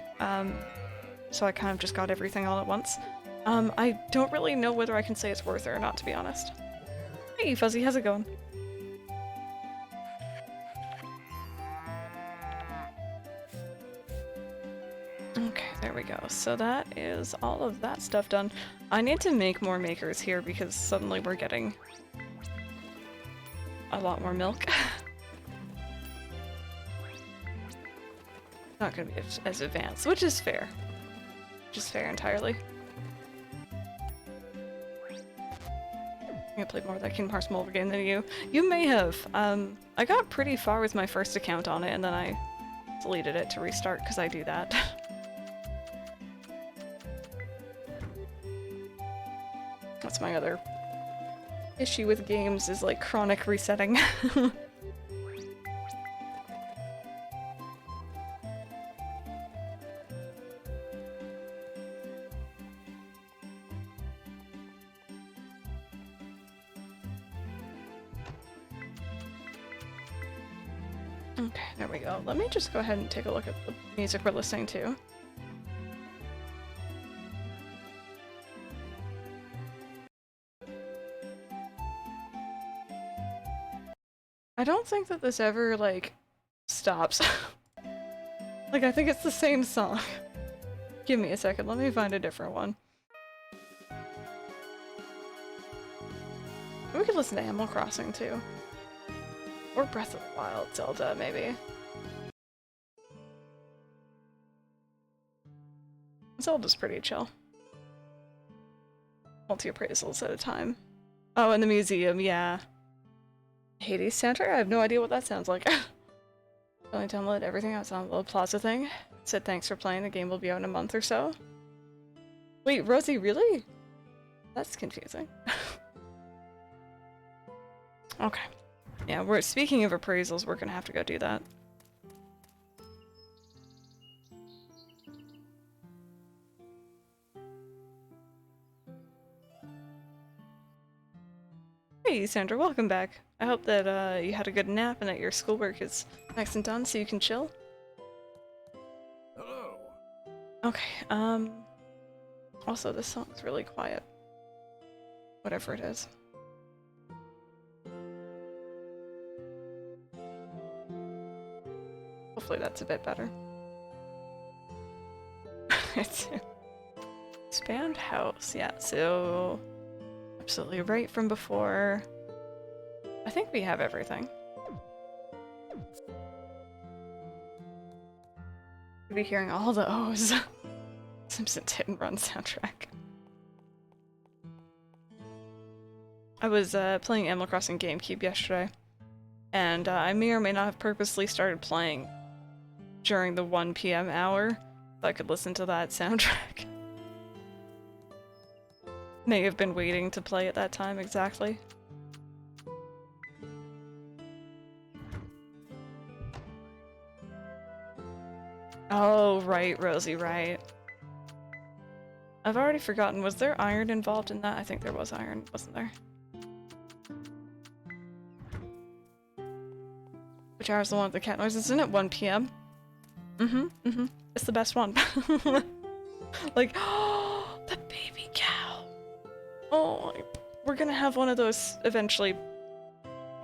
So I kind of just got everything all at once. I don't really know whether I can say it's worth it or not, to be honest. Hey, Fuzzy, how's it going? Okay, there we go. So that is all of that stuff done. I need to make more makers here because suddenly we're getting a lot more milk. Not gonna be as advanced, which is fair. Which is fair entirely. I played more of that Kingdom Hearts mobile game than you. You may have. I got pretty far with my first account on it and then I deleted it to restart because I do that. That's my other issue with games, is like chronic resetting. Okay, there we go. Let me just go ahead and take a look at the music we're listening to. I don't think that this ever, like, stops. Like, I think it's the same song. Give me a second, let me find a different one. We could listen to Animal Crossing, too. Or Breath of the Wild, Zelda, maybe. Zelda's pretty chill. Multi-appraisals at a time. Oh, in the museum, yeah. Hades soundtrack? I have no idea what that sounds like. Only download everything outside the little plaza thing. Said thanks for playing, the game will be out in a month or so. Wait, Rosie, really? That's confusing. Okay. Yeah, we're speaking of appraisals, we're gonna have to go do that. Hey, Sandra, welcome back. I hope that you had a good nap and that your schoolwork is nice and done so you can chill. Hello. Okay, also this song's really quiet. Whatever it is. Hopefully that's a bit better. It's expand house, yeah, so absolutely right from before. I think we have everything. You'll be hearing all the O's. Simpsons Hit and Run soundtrack. I was playing Animal Crossing GameCube yesterday, and I may or may not have purposely started playing during the 1 PM hour so I could listen to that soundtrack. May have been waiting to play at that time exactly. Oh, right, Rosie, right. I've already forgotten. Was there iron involved in that? I think there was iron, wasn't there? Which hour is the one with the cat noises? Isn't it 1 p.m.? It's the best one. Like, oh, the baby cow. Oh, we're gonna have one of those eventually.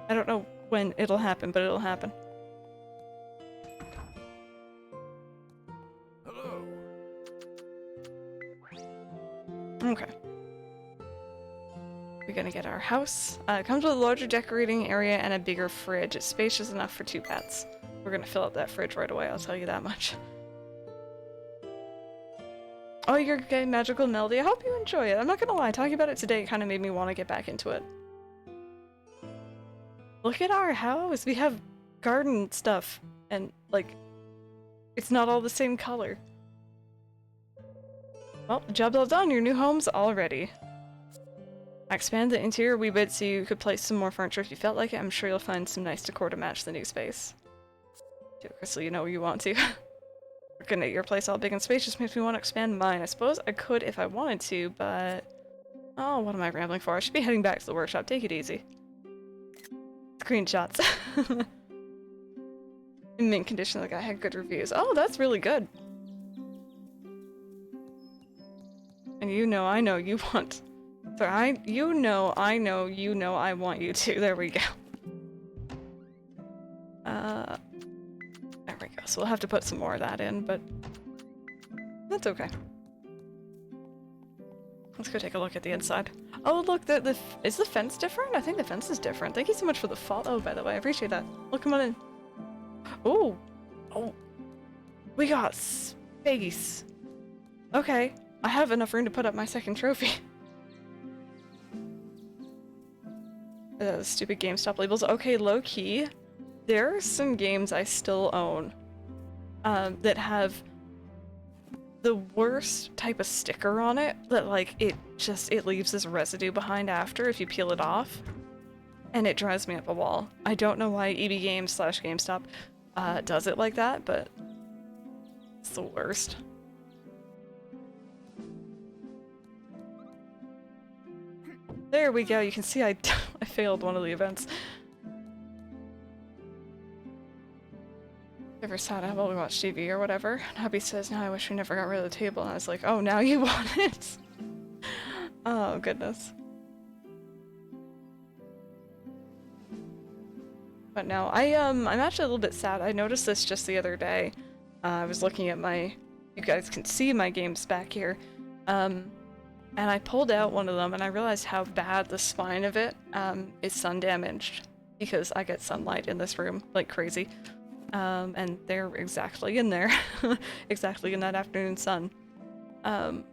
I don't know when it'll happen, but it'll happen. Hello. Okay. We're gonna get our house. It comes with a larger decorating area and a bigger fridge. It's spacious enough for 2 pets. We're gonna fill up that fridge right away, I'll tell you that much. Oh, you're getting Magical Melody. I hope you enjoy it. I'm not gonna lie, talking about it today kind of made me want to get back into it. Look at our house. We have garden stuff and, like, it's not all the same color. Well, job well done. Your new home's all ready. I expanded the interior a wee bit so you could place some more furniture if you felt like it. I'm sure you'll find some nice decor to match the new space. Do it, Crystal, you know you want to. Looking at your place all big and spacious makes me want to expand mine. I suppose I could if I wanted to, but... Oh, what am I rambling for? I should be heading back to the workshop. Take it easy. Screenshots. In mint condition, the guy had good reviews. Oh, that's really good. And you know, I know you want... Sorry, you know, I know, you know, I want you to. There we go. There we go. So we'll have to put some more of that in, but that's okay. Let's go take a look at the inside. Oh, look, is the fence different? I think the fence is different. Thank you so much for the follow, by the way. I appreciate that. Look, come on in. Oh, oh, we got space. Okay, I have enough room to put up my second trophy. Stupid GameStop labels. Okay, low key, there are some games I still own that have the worst type of sticker on it that, like, it leaves this residue behind after if you peel it off, and it drives me up a wall. I don't know why EB Games / GameStop does it like that, but it's the worst. There we go. You can see I failed one of the events. Ever sat out while we watch TV or whatever? And hubby says, "No, I wish we never got rid of the table." And I was like, "Oh, now you want it?" Oh goodness. But no, I'm actually a little bit sad. I noticed this just the other day. I was looking at my, you guys can see my games back here. And I pulled out one of them and I realized how bad the spine of it is sun damaged because I get sunlight in this room like crazy. And they're exactly in there, exactly in that afternoon sun. And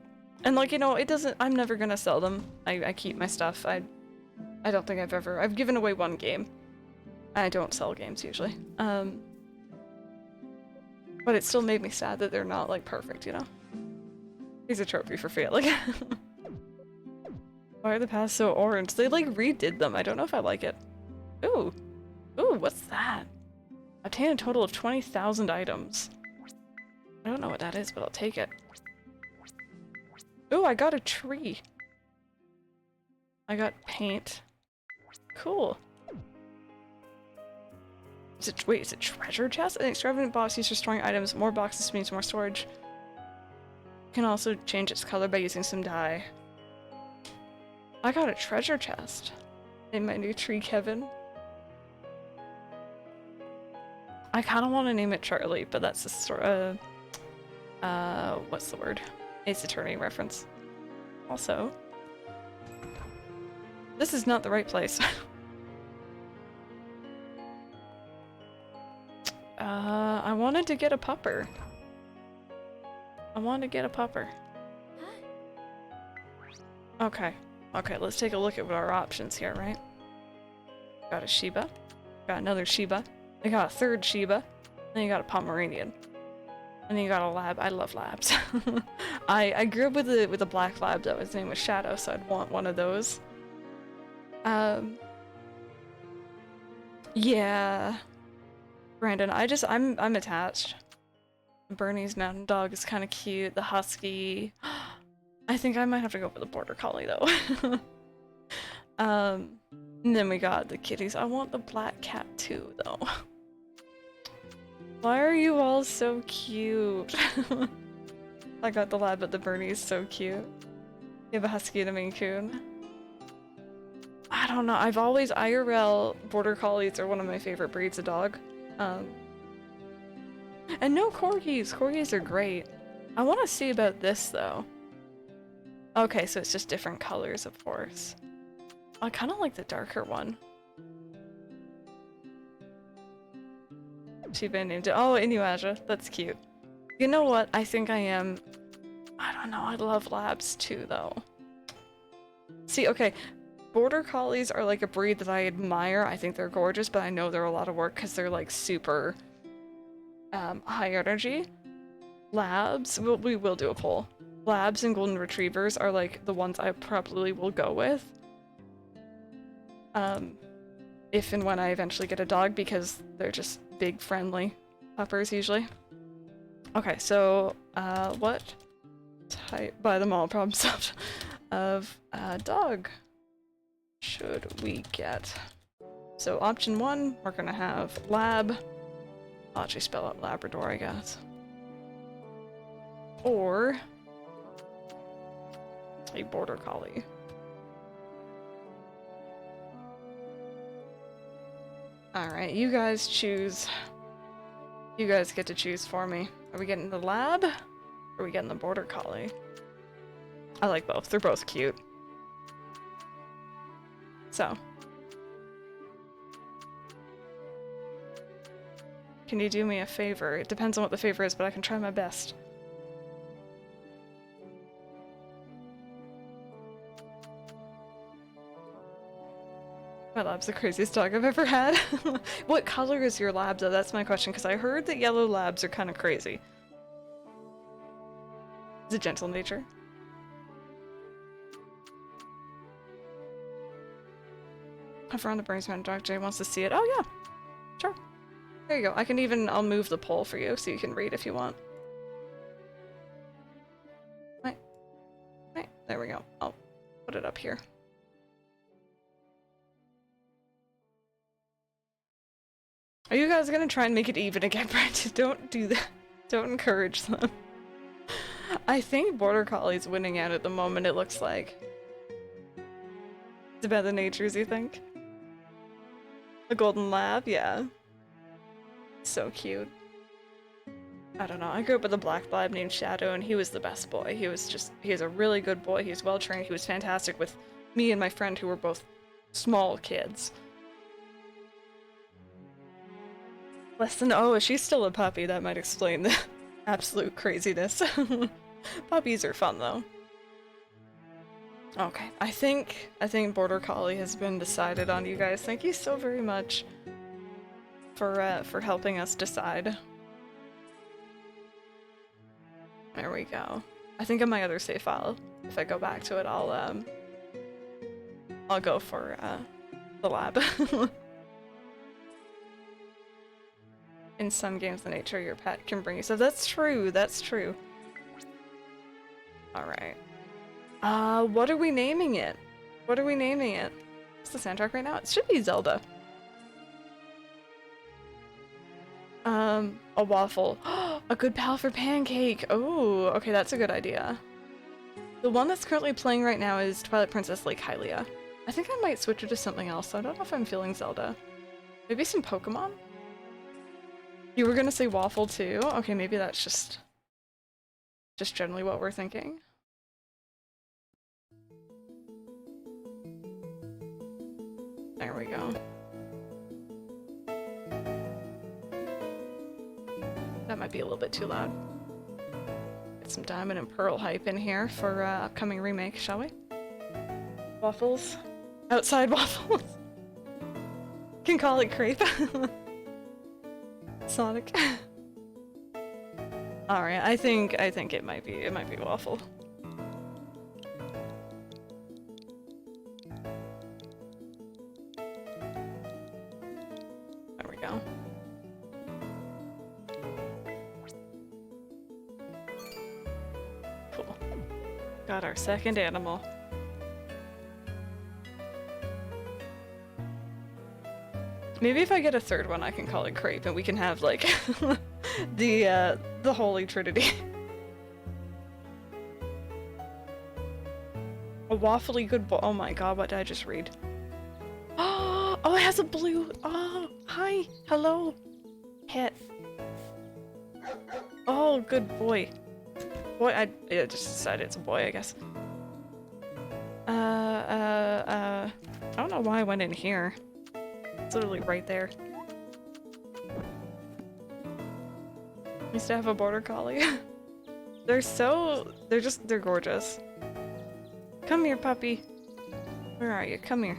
like, you know, I'm never gonna sell them. I keep my stuff. I don't think I've given away one game. I don't sell games usually. But it still made me sad that they're not like perfect, you know? Here's a trophy for failing. Why are the paths so orange? They like redid them. I don't know if I like it. Ooh. Ooh, what's that? Obtain a total of 20,000 items. I don't know what that is, but I'll take it. Ooh, I got a tree. I got paint. Cool. Wait, is it treasure chest? An extravagant box used for storing items. More boxes means more storage. You can also change its color by using some dye. I got a treasure chest. Name my new tree Kevin. I kind of want to name it Charlie, but that's a sort of, what's the word? Ace Attorney reference. Also, this is not the right place. I wanted to get a pupper. I wanted to get a pupper. Okay. Okay, let's take a look at what our options here, right? Got a Shiba. Got another Shiba. I got a third Shiba. Then you got a Pomeranian. And then you got a lab. I love labs. I grew up with a black lab though. His name was Shadow, so I'd want one of those. Yeah. Brandon, I'm attached. Bernie's mountain dog is kind of cute. The husky. I think I might have to go for the border collie though. And then we got the kitties. I want the black cat too though. Why are you all so cute? I got the lab, but the Bernie's so cute. You have a husky and a Maine Coon. I don't know. I've always IRL border collies are one of my favorite breeds of dog. And no corgis. Corgis are great. I want to see about this though. Okay, so it's just different colors, of course. I kind of like the darker one. Shiba named it. Oh, Inuaja. That's cute. You know what? I think I am. I don't know. I love labs too, though. See, okay. Border collies are like a breed that I admire. I think they're gorgeous, but I know they're a lot of work because they're like super high energy. Labs, we will do a poll. Labs and golden retrievers are like the ones I probably will go with. If and when I eventually get a dog, because they're just big, friendly puppers usually. Okay, so what type, by them all problem solved, of dog should we get? So option 1, we're gonna have lab. I'll actually spell out Labrador, I guess. Or a border collie. Alright, you guys choose. You guys get to choose for me. Are we getting the lab? Or are we getting the border collie? I like both. They're both cute. So. Can you do me a favor? It depends on what the favor is, but I can try my best. My lab's the craziest dog I've ever had. What color is your lab though? That's my question, because I heard that yellow labs are kind of crazy. Is it gentle nature? If Rhonda brings my dog, Jay wants to see it. Oh yeah, sure. There you go. I can even, I'll move the poll for you so you can read if you want. Right. Right, there we go. I'll put it up here. Are you guys gonna try and make it even again, Brandon? Don't do that. Don't encourage them. I think Border Collie's winning out at the moment, it looks like. It's about the natures, you think? A golden lab? Yeah. So cute. I don't know. I grew up with a black lab named Shadow, and he was the best boy. He's a really good boy. He's well trained. He was fantastic with me and my friend who were both small kids. Less than, oh, she's still a puppy. That might explain the absolute craziness. Puppies are fun though. Okay, I think Border Collie has been decided on, you guys. Thank you so very much for helping us decide. There we go. I think in my other save file, if I go back to it, I'll go for the lab. In some games, the nature of your pet can bring you. So that's true. That's true. All right. What are we naming it? What are we naming it? What's the soundtrack right now? It should be Zelda. A waffle. A good pal for Pancake. Oh, okay, that's a good idea. The one that's currently playing right now is Twilight Princess Lake Hylia. I think I might switch it to something else. I don't know if I'm feeling Zelda. Maybe some Pokemon? You were gonna say waffle too? Okay, maybe that's just generally what we're thinking. There we go. That might be a little bit too loud. Get some Diamond and Pearl hype in here for upcoming remake, shall we? Waffles. Outside waffles. Can call it crepe. Sonic. Alright, I think it might be waffle. There we go. Cool. Got our second animal. Maybe if I get a third one, I can call it Crepe, and we can have, like, the Holy Trinity. A waffly good boy. Oh my god, what did I just read? Oh, it has a blue. Oh, hi. Hello. Pet. Oh, good boy. Boy, I just decided it's a boy, I guess. I don't know why I went in here. It's literally right there. Used to have a border collie. They're gorgeous. Come here, puppy. Where are you? Come here.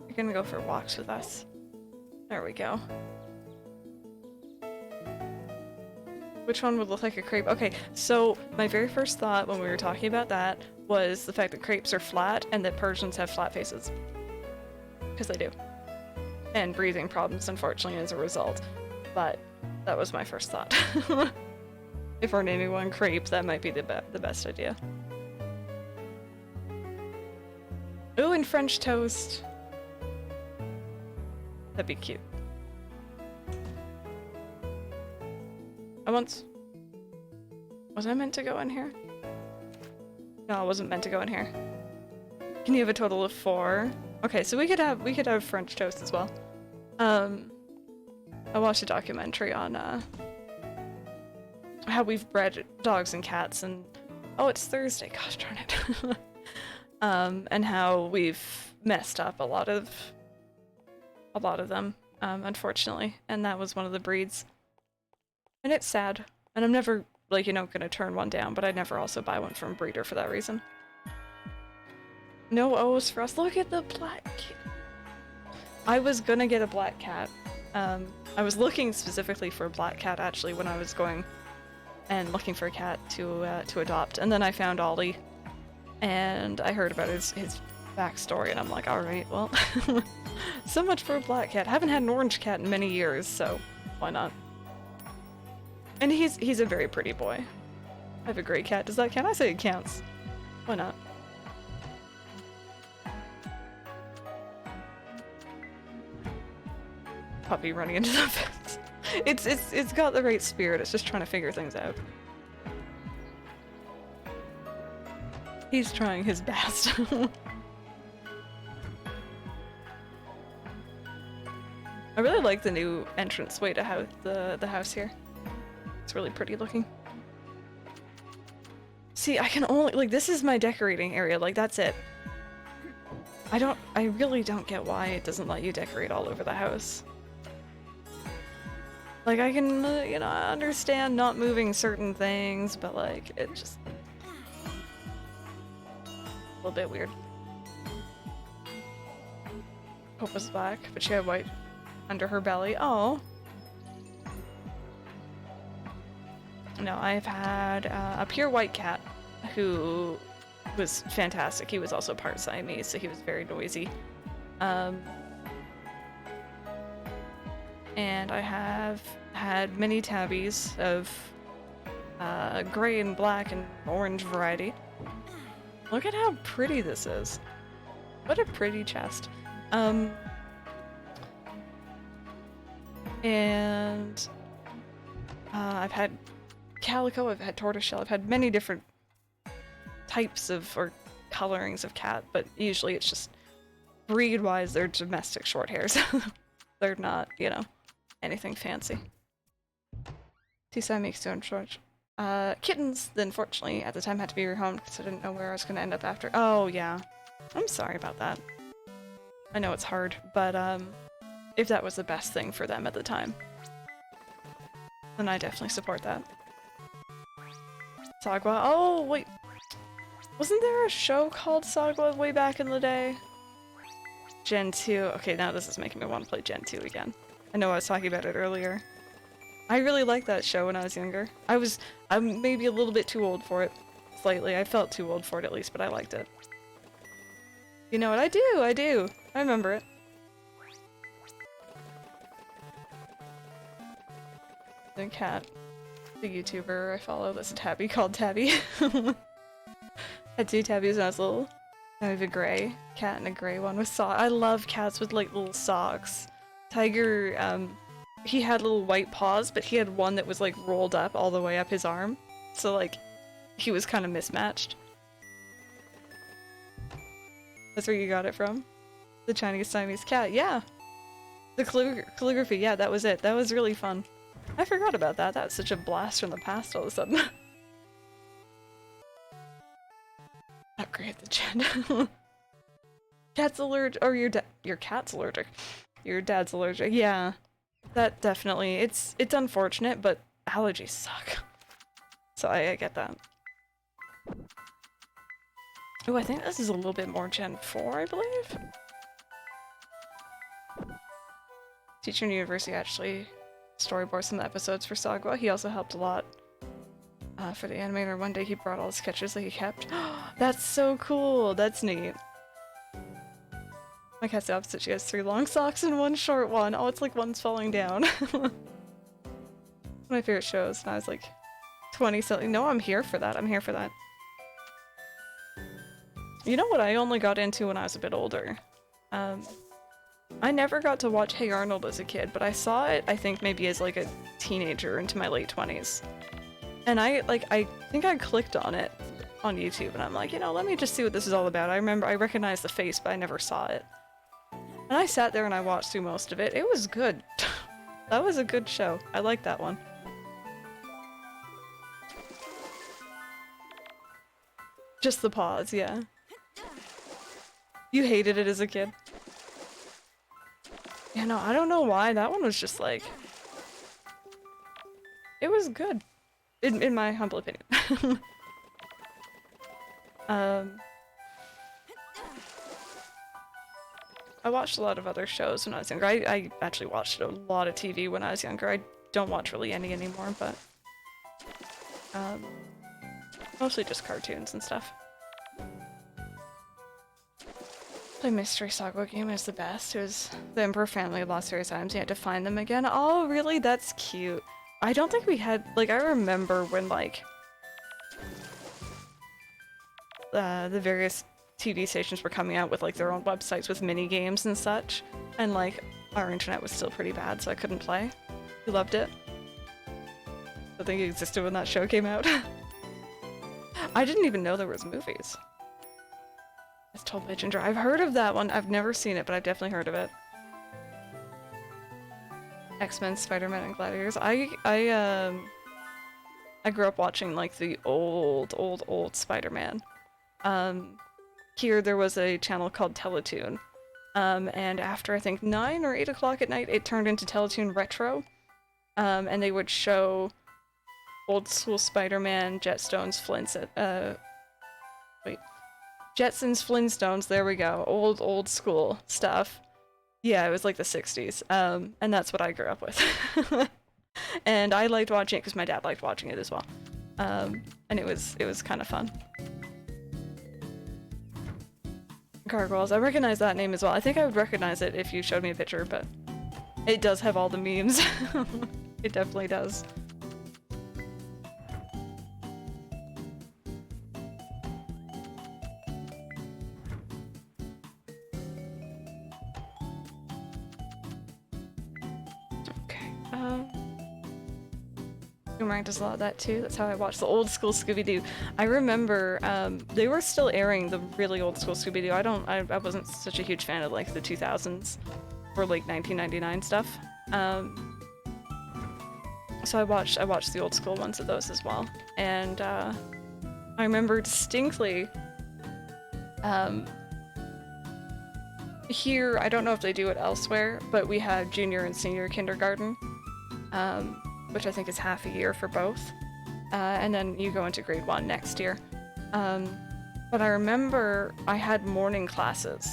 You're gonna go for walks with us. There we go. Which one would look like a crepe? Okay, so my very first thought when we were talking about that was the fact that crepes are flat and that Persians have flat faces. Because they do. And breathing problems, unfortunately, as a result. But that was my first thought. If we're naming one crepe, that might be the best idea. Ooh, and French toast. That'd be cute. Was I meant to go in here? No, I wasn't meant to go in here. Can you have a total of 4? Okay, so we could have French toast as well. I watched a documentary on how we've bred dogs and cats, and oh, it's Thursday. Gosh darn it. And how we've messed up a lot of them, unfortunately, and that was one of the breeds. And it's sad, and I'm never, like, you know, gonna turn one down, but I'd never also buy one from a breeder for that reason. No O's for us. Look at the black cat. I was gonna get a black cat. I was looking specifically for a black cat, actually, when I was going and looking for a cat to adopt, and then I found Ollie, and I heard about his backstory, and I'm like, alright, well, so much for a black cat. I haven't had an orange cat in many years, so why not? And he's a very pretty boy. I have a gray cat. Does that count? I say it counts. Why not? Puppy running into the fence. It's got the right spirit. It's just trying to figure things out. He's trying his best. I really like the new entranceway to the house here. It's really pretty looking. See, I can only, like, this is my decorating area, like, that's it. I really don't get why it doesn't let you decorate all over the house. Like, I can, you know, I understand not moving certain things, but, like, it just... a little bit weird. Hope was black, but she had white under her belly. Oh. No, I've had a pure white cat who was fantastic. He was also part Siamese, so he was very noisy. And I have had many tabbies of gray and black and orange variety. Look at how pretty this is. What a pretty chest. And I've had calico, I've had tortoiseshell, I've had many different types of, or colorings of cat, but usually it's just breed-wise, they're domestic short hairs. They're not, you know, anything fancy. Two Siamese, 2 short. Kittens, then unfortunately at the time had to be rehomed because I didn't know where I was going to end up after. Oh yeah, I'm sorry about that. I know it's hard, but if that was the best thing for them at the time, then I definitely support that. Sagwa. Oh, wait. Wasn't there a show called Sagwa way back in the day? Gen 2. Okay, now this is making me want to play Gen 2 again. I know I was talking about it earlier. I really liked that show when I was younger. I'm maybe a little bit too old for it. Slightly. I felt too old for it at least, but I liked it. You know what? I do! I remember it. The cat. The YouTuber I follow, that's a tabby called Tabby. Had two tabbies when I was little. I have a gray cat and a gray one with socks. I love cats with like little socks. Tiger, he had little white paws, but he had one that was like rolled up all the way up his arm. So like, he was kind of mismatched. That's where you got it from? The Chinese Siamese cat, yeah! The calligraphy, yeah, that was it. That was really fun. I forgot about that. That was such a blast from the past all of a sudden. Upgrade the chin. Cat's allergic, or your cat's allergic. Your dad's allergic, yeah. That definitely, it's unfortunate, but allergies suck. So I get that. Oh, I think this is a little bit more Gen 4, I believe? Teacher in university actually storyboards some episodes for Sagwa. He also helped a lot for the animator. One day he brought all the sketches that he kept. That's so cool! That's neat. My cat's the opposite. She has 3 long socks and 1 short one. Oh, it's like one's falling down. One of my favorite shows, and I was like 20 something. No, I'm here for that. I'm here for that. You know what I only got into when I was a bit older? I never got to watch Hey Arnold as a kid, but I saw it, I think, maybe as like a teenager into my late 20s. And I think I clicked on it on YouTube, and I'm like, you know, let me just see what this is all about. I remember I recognized the face, but I never saw it. And I sat there and I watched through most of it. It was good. That was a good show. I liked that one. Just the pause, yeah. You hated it as a kid? Yeah, no, I don't know why. That one was just like... It was good. In my humble opinion. I watched a lot of other shows when I was younger. I actually watched a lot of TV when I was younger. I don't watch really any anymore, but... mostly just cartoons and stuff. The Mystery Sagwa game is the best. It was the Emperor family lost various items. You had to find them again. Oh, really? That's cute. I don't think we had... Like, I remember when, like... the various TV stations were coming out with, like, their own websites with mini-games and such. And, like, our internet was still pretty bad, so I couldn't play. You loved it? I think it existed when that show came out. I didn't even know there was movies. It's told by Ginger. I've heard of that one. I've never seen it, but I've definitely heard of it. X-Men, Spider-Man, and Gladiators. I grew up watching like the old Spider-Man. Here there was a channel called Teletoon. And after I think 9 or 8 o'clock at night, it turned into Teletoon Retro. And they would show old school Spider-Man, Jetstones, Jetsons, Flintstones, there we go. Old school stuff. Yeah, it was like the 60s. And that's what I grew up with. And I liked watching it because my dad liked watching it as well. And it was kind of fun. Gargoyles, I recognize that name as well. I think I would recognize it if you showed me a picture, but it does have all the memes. It definitely does. Boomerang does a lot of that too. That's how I watched the old school Scooby-Doo. I remember they were still airing the really old school Scooby-Doo. I wasn't such a huge fan of like the 2000s or like 1999 stuff. So I watched the old school ones of those as well. And I remember distinctly here, I don't know if they do it elsewhere, but we have junior and senior kindergarten. Which I think is half a year for both. And then you go into grade 1 next year. But I remember I had morning classes.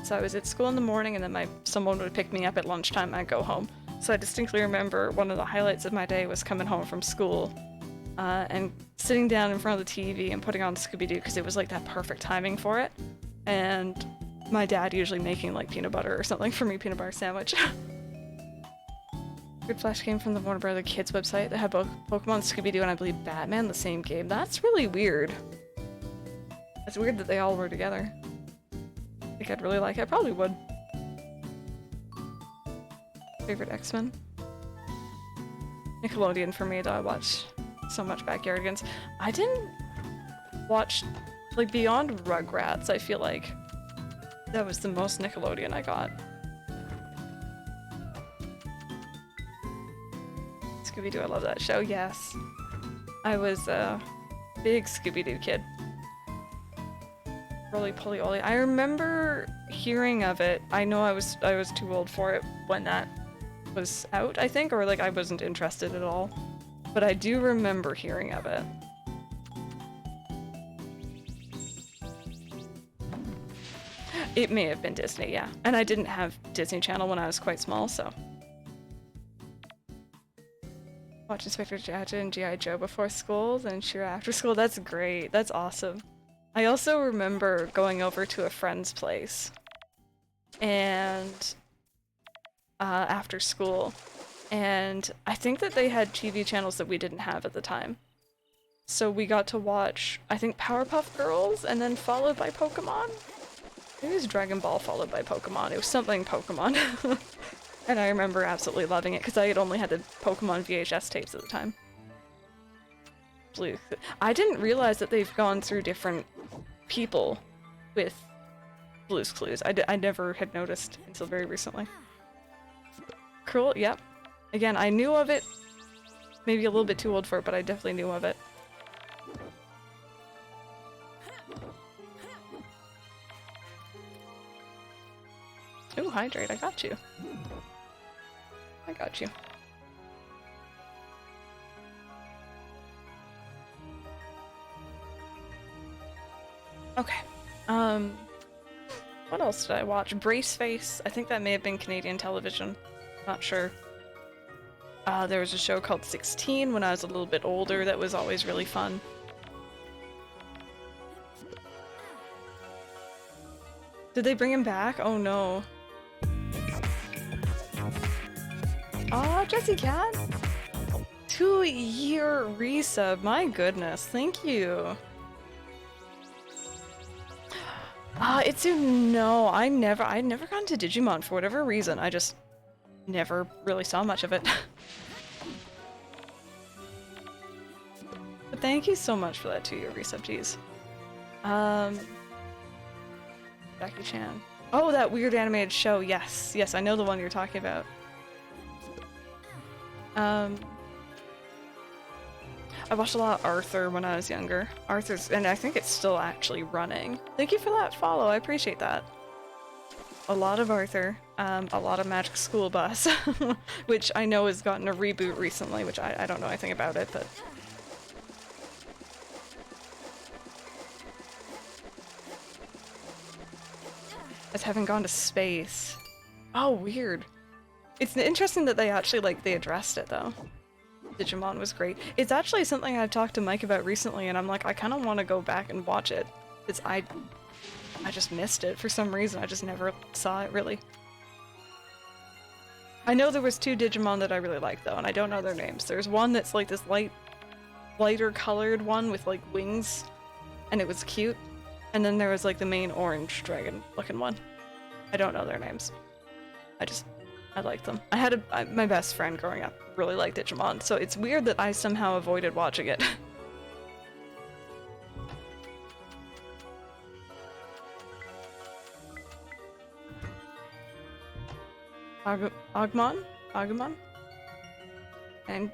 So I was at school in the morning and then someone would pick me up at lunchtime and I'd go home. So I distinctly remember one of the highlights of my day was coming home from school and sitting down in front of the TV and putting on Scooby-Doo because it was like that perfect timing for it. And my dad usually making like peanut butter or something for me, peanut butter sandwich. Good Flash came from the Warner Brother Kids website that had both Pokemon, Scooby-Doo, and I believe Batman, the same game. That's really weird. It's weird that they all were together. I think I'd really like it. I probably would. Favorite X-Men? Nickelodeon for me, though. I watch so much Backyardigans. I didn't watch, like, beyond Rugrats, I feel like that was the most Nickelodeon I got. Scooby-Doo, I love that show, yes. I was a big Scooby-Doo kid. Roly Poly Oly. I remember hearing of it. I know I was too old for it when that was out, I think, or like I wasn't interested at all. But I do remember hearing of it. It may have been Disney, yeah. And I didn't have Disney Channel when I was quite small, so. Watch Inspector Gadget and G.I. Joe before school, then Shira after school. That's great. That's awesome. I also remember going over to a friend's place and after school, and I think that they had TV channels that we didn't have at the time. So we got to watch, I think, Powerpuff Girls, and then followed by Pokemon? Maybe it was Dragon Ball followed by Pokemon. It was something Pokemon. And I remember absolutely loving it because I had only had the Pokemon VHS tapes at the time. Blue. I didn't realize that they've gone through different people with Blue's Clues. I never had noticed until very recently. Cool, yep. Again, I knew of it. Maybe a little bit too old for it, but I definitely knew of it. Ooh, hydrate, I got you. I got you. Okay. What else did I watch? Braceface. I think that may have been Canadian television. Not sure. There was a show called 16 when I was a little bit older that was always really fun. Did they bring him back? Oh no. Aw, Jessie Cat! 2-year resub, my goodness, thank you. Itsu, no, I'd never gone to Digimon for whatever reason. I just never really saw much of it. But thank you so much for that 2-year resub, geez. Jackie Chan. Oh, that weird animated show, yes. Yes, I know the one you're talking about. I watched a lot of Arthur when I was younger. Arthur's, and I think it's still actually running. Thank you for that follow, I appreciate that. A lot of Arthur, a lot of Magic School Bus, which I know has gotten a reboot recently, which I don't know anything about it, but... As having gone to space. Oh, weird. It's interesting that they actually, like, they addressed it, though. Digimon was great. It's actually something I've talked to Mike about recently, and I'm like, I kind of want to go back and watch it. It's, I just missed it for some reason. I just never saw it, really. I know there was 2 Digimon that I really liked, though, and I don't know their names. There's one that's, like, this lighter colored one with, like, wings, and it was cute. And then there was, like, the main orange dragon-looking one. I don't know their names. I liked them. I had my best friend growing up really liked Digimon, so it's weird that I somehow avoided watching it. Agumon? And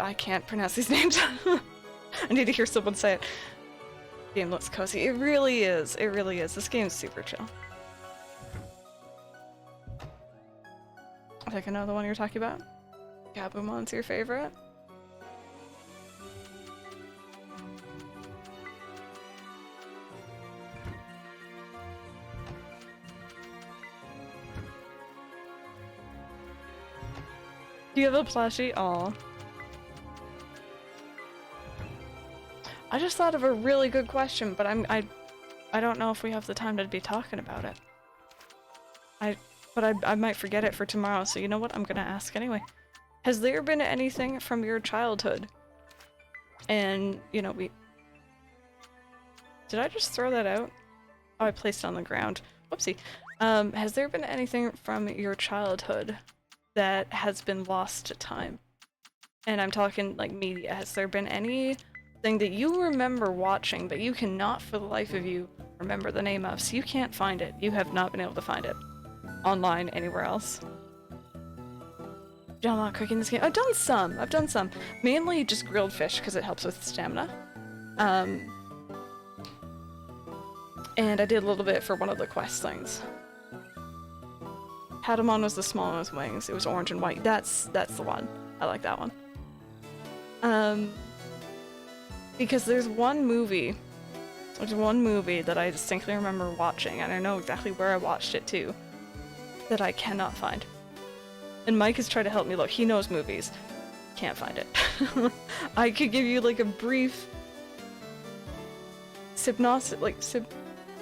I can't pronounce these names. I need to hear someone say it. Game looks cozy. It really is. It really is. This game's super chill. I think I know the one you're talking about. Gabumon's your favorite? Do you have a plushie? Aw. I just thought of a really good question, but I don't know if we have the time to be talking about it. But I might forget it for tomorrow, so you know what? I'm gonna ask anyway. Has there been anything from your childhood? And, you know, Did I just throw that out? Oh, I placed it on the ground. Whoopsie. Has there been anything from your childhood that has been lost to time? And I'm talking like media. Has there been anything that you remember watching but you cannot for the life of you remember the name of? So you can't find it. You have not been able to find it online anywhere else. Done a lot of cooking this game. I've done some. I've done some. Mainly just grilled fish because it helps with stamina. And I did a little bit for one of the quest things. Patamon was the small one with wings. It was orange and white. That's the one. I like that one. Because there's one movie that I distinctly remember watching, and I know exactly where I watched it too, that I cannot find. And Mike has tried to help me look. He knows movies. Can't find it. I could give you like a brief synopsis,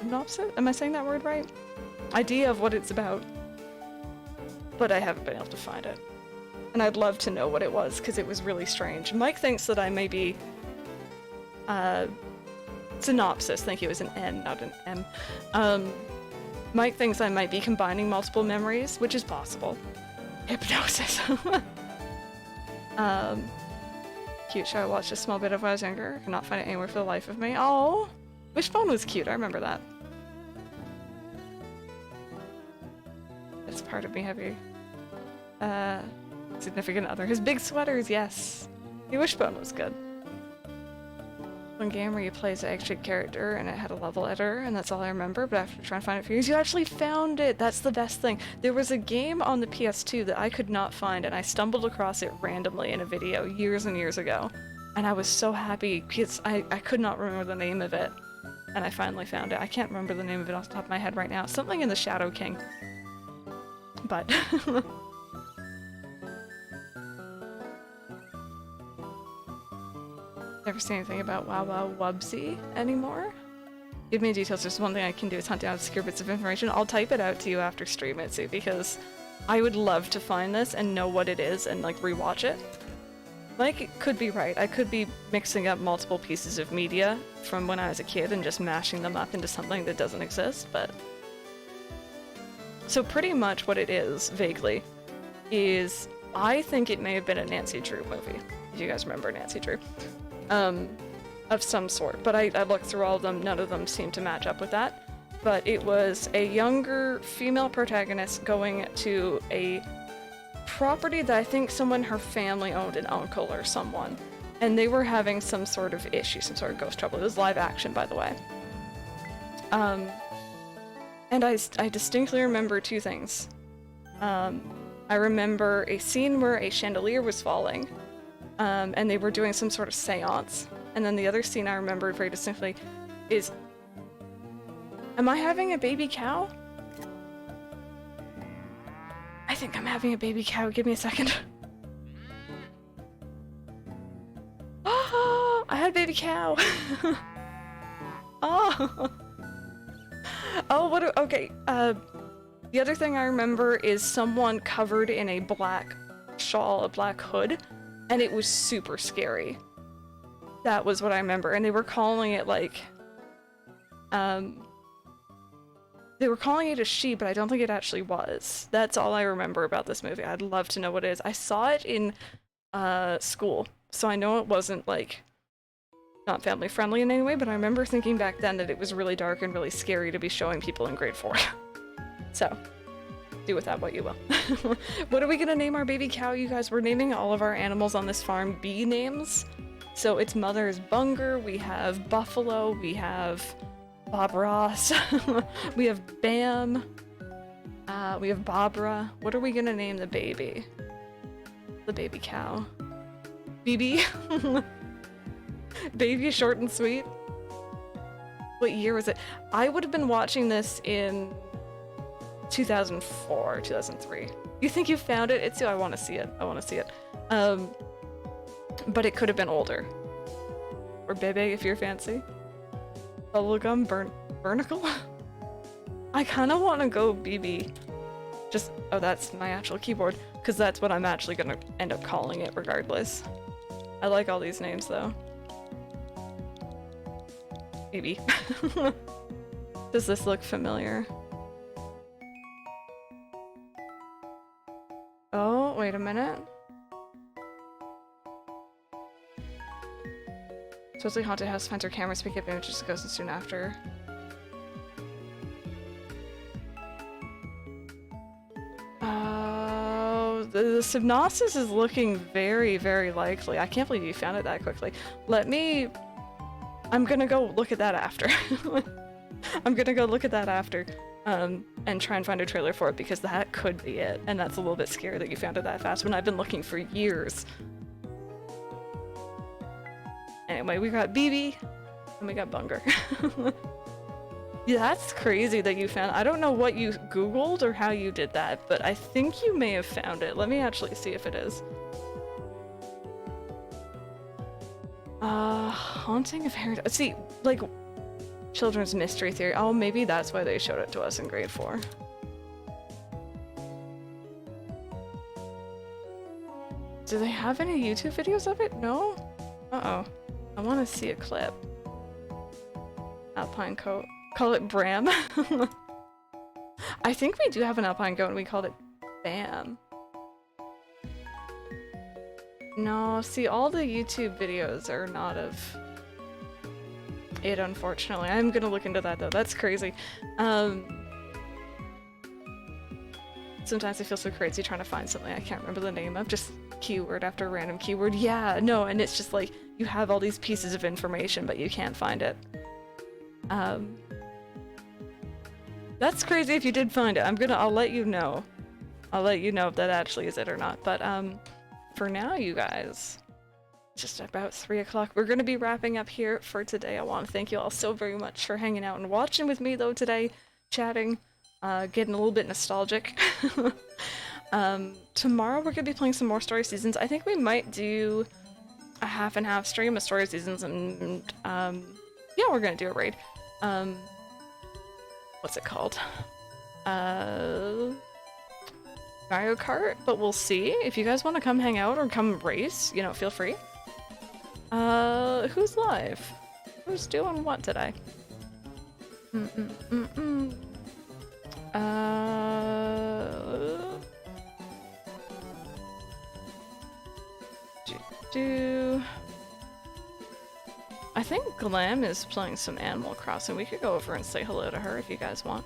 synopsis? Am I saying that word right? Idea of what it's about. But I haven't been able to find it. And I'd love to know what it was, because it was really strange. Mike thinks that I may be... synopsis, thank you, it was an N, not an M. Mike thinks I might be combining multiple memories, which is possible. Hypnosis. Cute show I watched a small bit of when I was younger. Cannot find it anywhere for the life of me. Oh, Wishbone was cute, I remember that. It's part of me heavy. Significant other. His big sweaters, yes. The Wishbone was good. One game where you play as an egg-shaped character and it had a level editor, and that's all I remember, but after trying to find it for years, you actually found it! That's the best thing. There was a game on the PS2 that I could not find, and I stumbled across it randomly in a video years and years ago. And I was so happy because I could not remember the name of it. And I finally found it. I can't remember the name of it off the top of my head right now. Something in the Shadow King. But... Never seen anything about Wow Wow Wubsy anymore. Give me details. There's one thing I can do is hunt down obscure bits of information. I'll type it out to you after stream it, too, because I would love to find this and know what it is and, like, rewatch it. Like, it could be right. I could be mixing up multiple pieces of media from when I was a kid and just mashing them up into something that doesn't exist, but... So pretty much what it is, vaguely, is I think it may have been a Nancy Drew movie, if you guys remember Nancy Drew. Of some sort, but I looked through all of them, none of them seemed to match up with that. But it was a younger female protagonist going to a property that I think someone her family owned, an uncle or someone, and they were having some sort of issue, some sort of ghost trouble. It was live action, by the way. And I distinctly remember two things. I remember a scene where a chandelier was falling, and they were doing some sort of seance. And then the other scene I remember very distinctly is... Am I having a baby cow? I think I'm having a baby cow. Give me a second. Oh, I had a baby cow. Oh. Oh, what? Okay. The other thing I remember is someone covered in a black shawl, a black hood, and it was super scary. That was what I remember, and they were calling it like, they were calling it a she, but I don't think it actually was. That's all I remember about this movie. I'd love to know what it is. I saw it in school, so I know it wasn't like not family friendly in any way, but I remember thinking back then that it was really dark and really scary to be showing people in grade 4. So, do with that what you will. What are we gonna name our baby cow, you guys? We're naming all of our animals on this farm bee names. So its mother is Bunger, we have Buffalo, we have Bob Ross, we have Bam, we have Baabara. What are we gonna name the baby? The baby cow. BeeBee? Baby short and sweet? What year was it? I would have been watching this in 2004, 2003. You think you found it? It's I want to see it. I want to see it. But it could have been older. Or Bebe if you're fancy. Bubblegum Burnicle? I kind of want to go BeeBee. Just, oh, that's my actual keyboard. Because that's what I'm actually going to end up calling it regardless. I like all these names though. Maybe. Does this look familiar? Oh, wait a minute. Supposedly haunted house finds her cameras, pick up images of ghosts soon after. The synopsis is looking very, very likely. I can't believe you found it that quickly. I'm gonna go look at that after. I'm gonna go look at that after, and try and find a trailer for it, because that could be it. And that's a little bit scary that you found it that fast when I've been looking for years. Anyway, we got BeeBee, and we got Bunger. Yeah, that's crazy that you found. I don't know what you Googled or how you did that, but I think you may have found it. Let me actually see if it is. Haunting of Heritage. See, like, children's mystery theory. Oh, maybe that's why they showed it to us in grade 4. Do they have any YouTube videos of it? No? Uh-oh. I want to see a clip. Alpine coat. Call it Bram. I think we do have an alpine goat and we called it Bam. No, see, all the YouTube videos are not of it, unfortunately. I'm gonna look into that though. That's crazy. Sometimes I feel so crazy trying to find something I can't remember the name of. Just keyword after random keyword. Yeah, no, and it's just like you have all these pieces of information, but you can't find it. That's crazy if you did find it. I'll let you know. I'll let you know if that actually is it or not. But for now, you guys, just about 3 o'clock. We're gonna be wrapping up here for today. I want to thank you all so very much for hanging out and watching with me though today, chatting, getting a little bit nostalgic. Tomorrow we're gonna be playing some more Story Seasons. I think we might do a half and half stream of Story Seasons, and yeah, we're gonna do a raid. What's it called? Mario Kart, but we'll see. If you guys want to come hang out or come race, you know, feel free. Who's live? Who's doing what today? I think Glam is playing some Animal Crossing. We could go over and say hello to her if you guys want.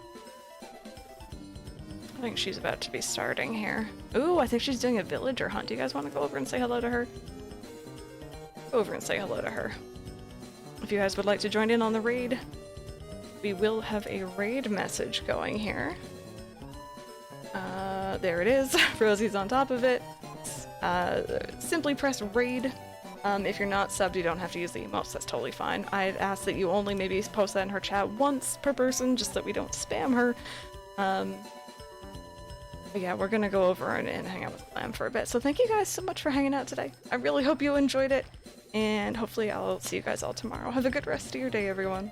I think she's about to be starting here. Ooh, I think she's doing a villager hunt. Do you guys want to go over and say hello to her? Go over and say hello to her. If you guys would like to join in on the raid, we will have a raid message going here. There it is. Rosie's on top of it. Simply press raid. If you're not subbed, you don't have to use the emotes, that's totally fine. I'd ask that you only maybe post that in her chat once per person, just so we don't spam her. But yeah, we're gonna go over and hang out with Glam for a bit. So thank you guys so much for hanging out today. I really hope you enjoyed it, and hopefully I'll see you guys all tomorrow. Have a good rest of your day, everyone.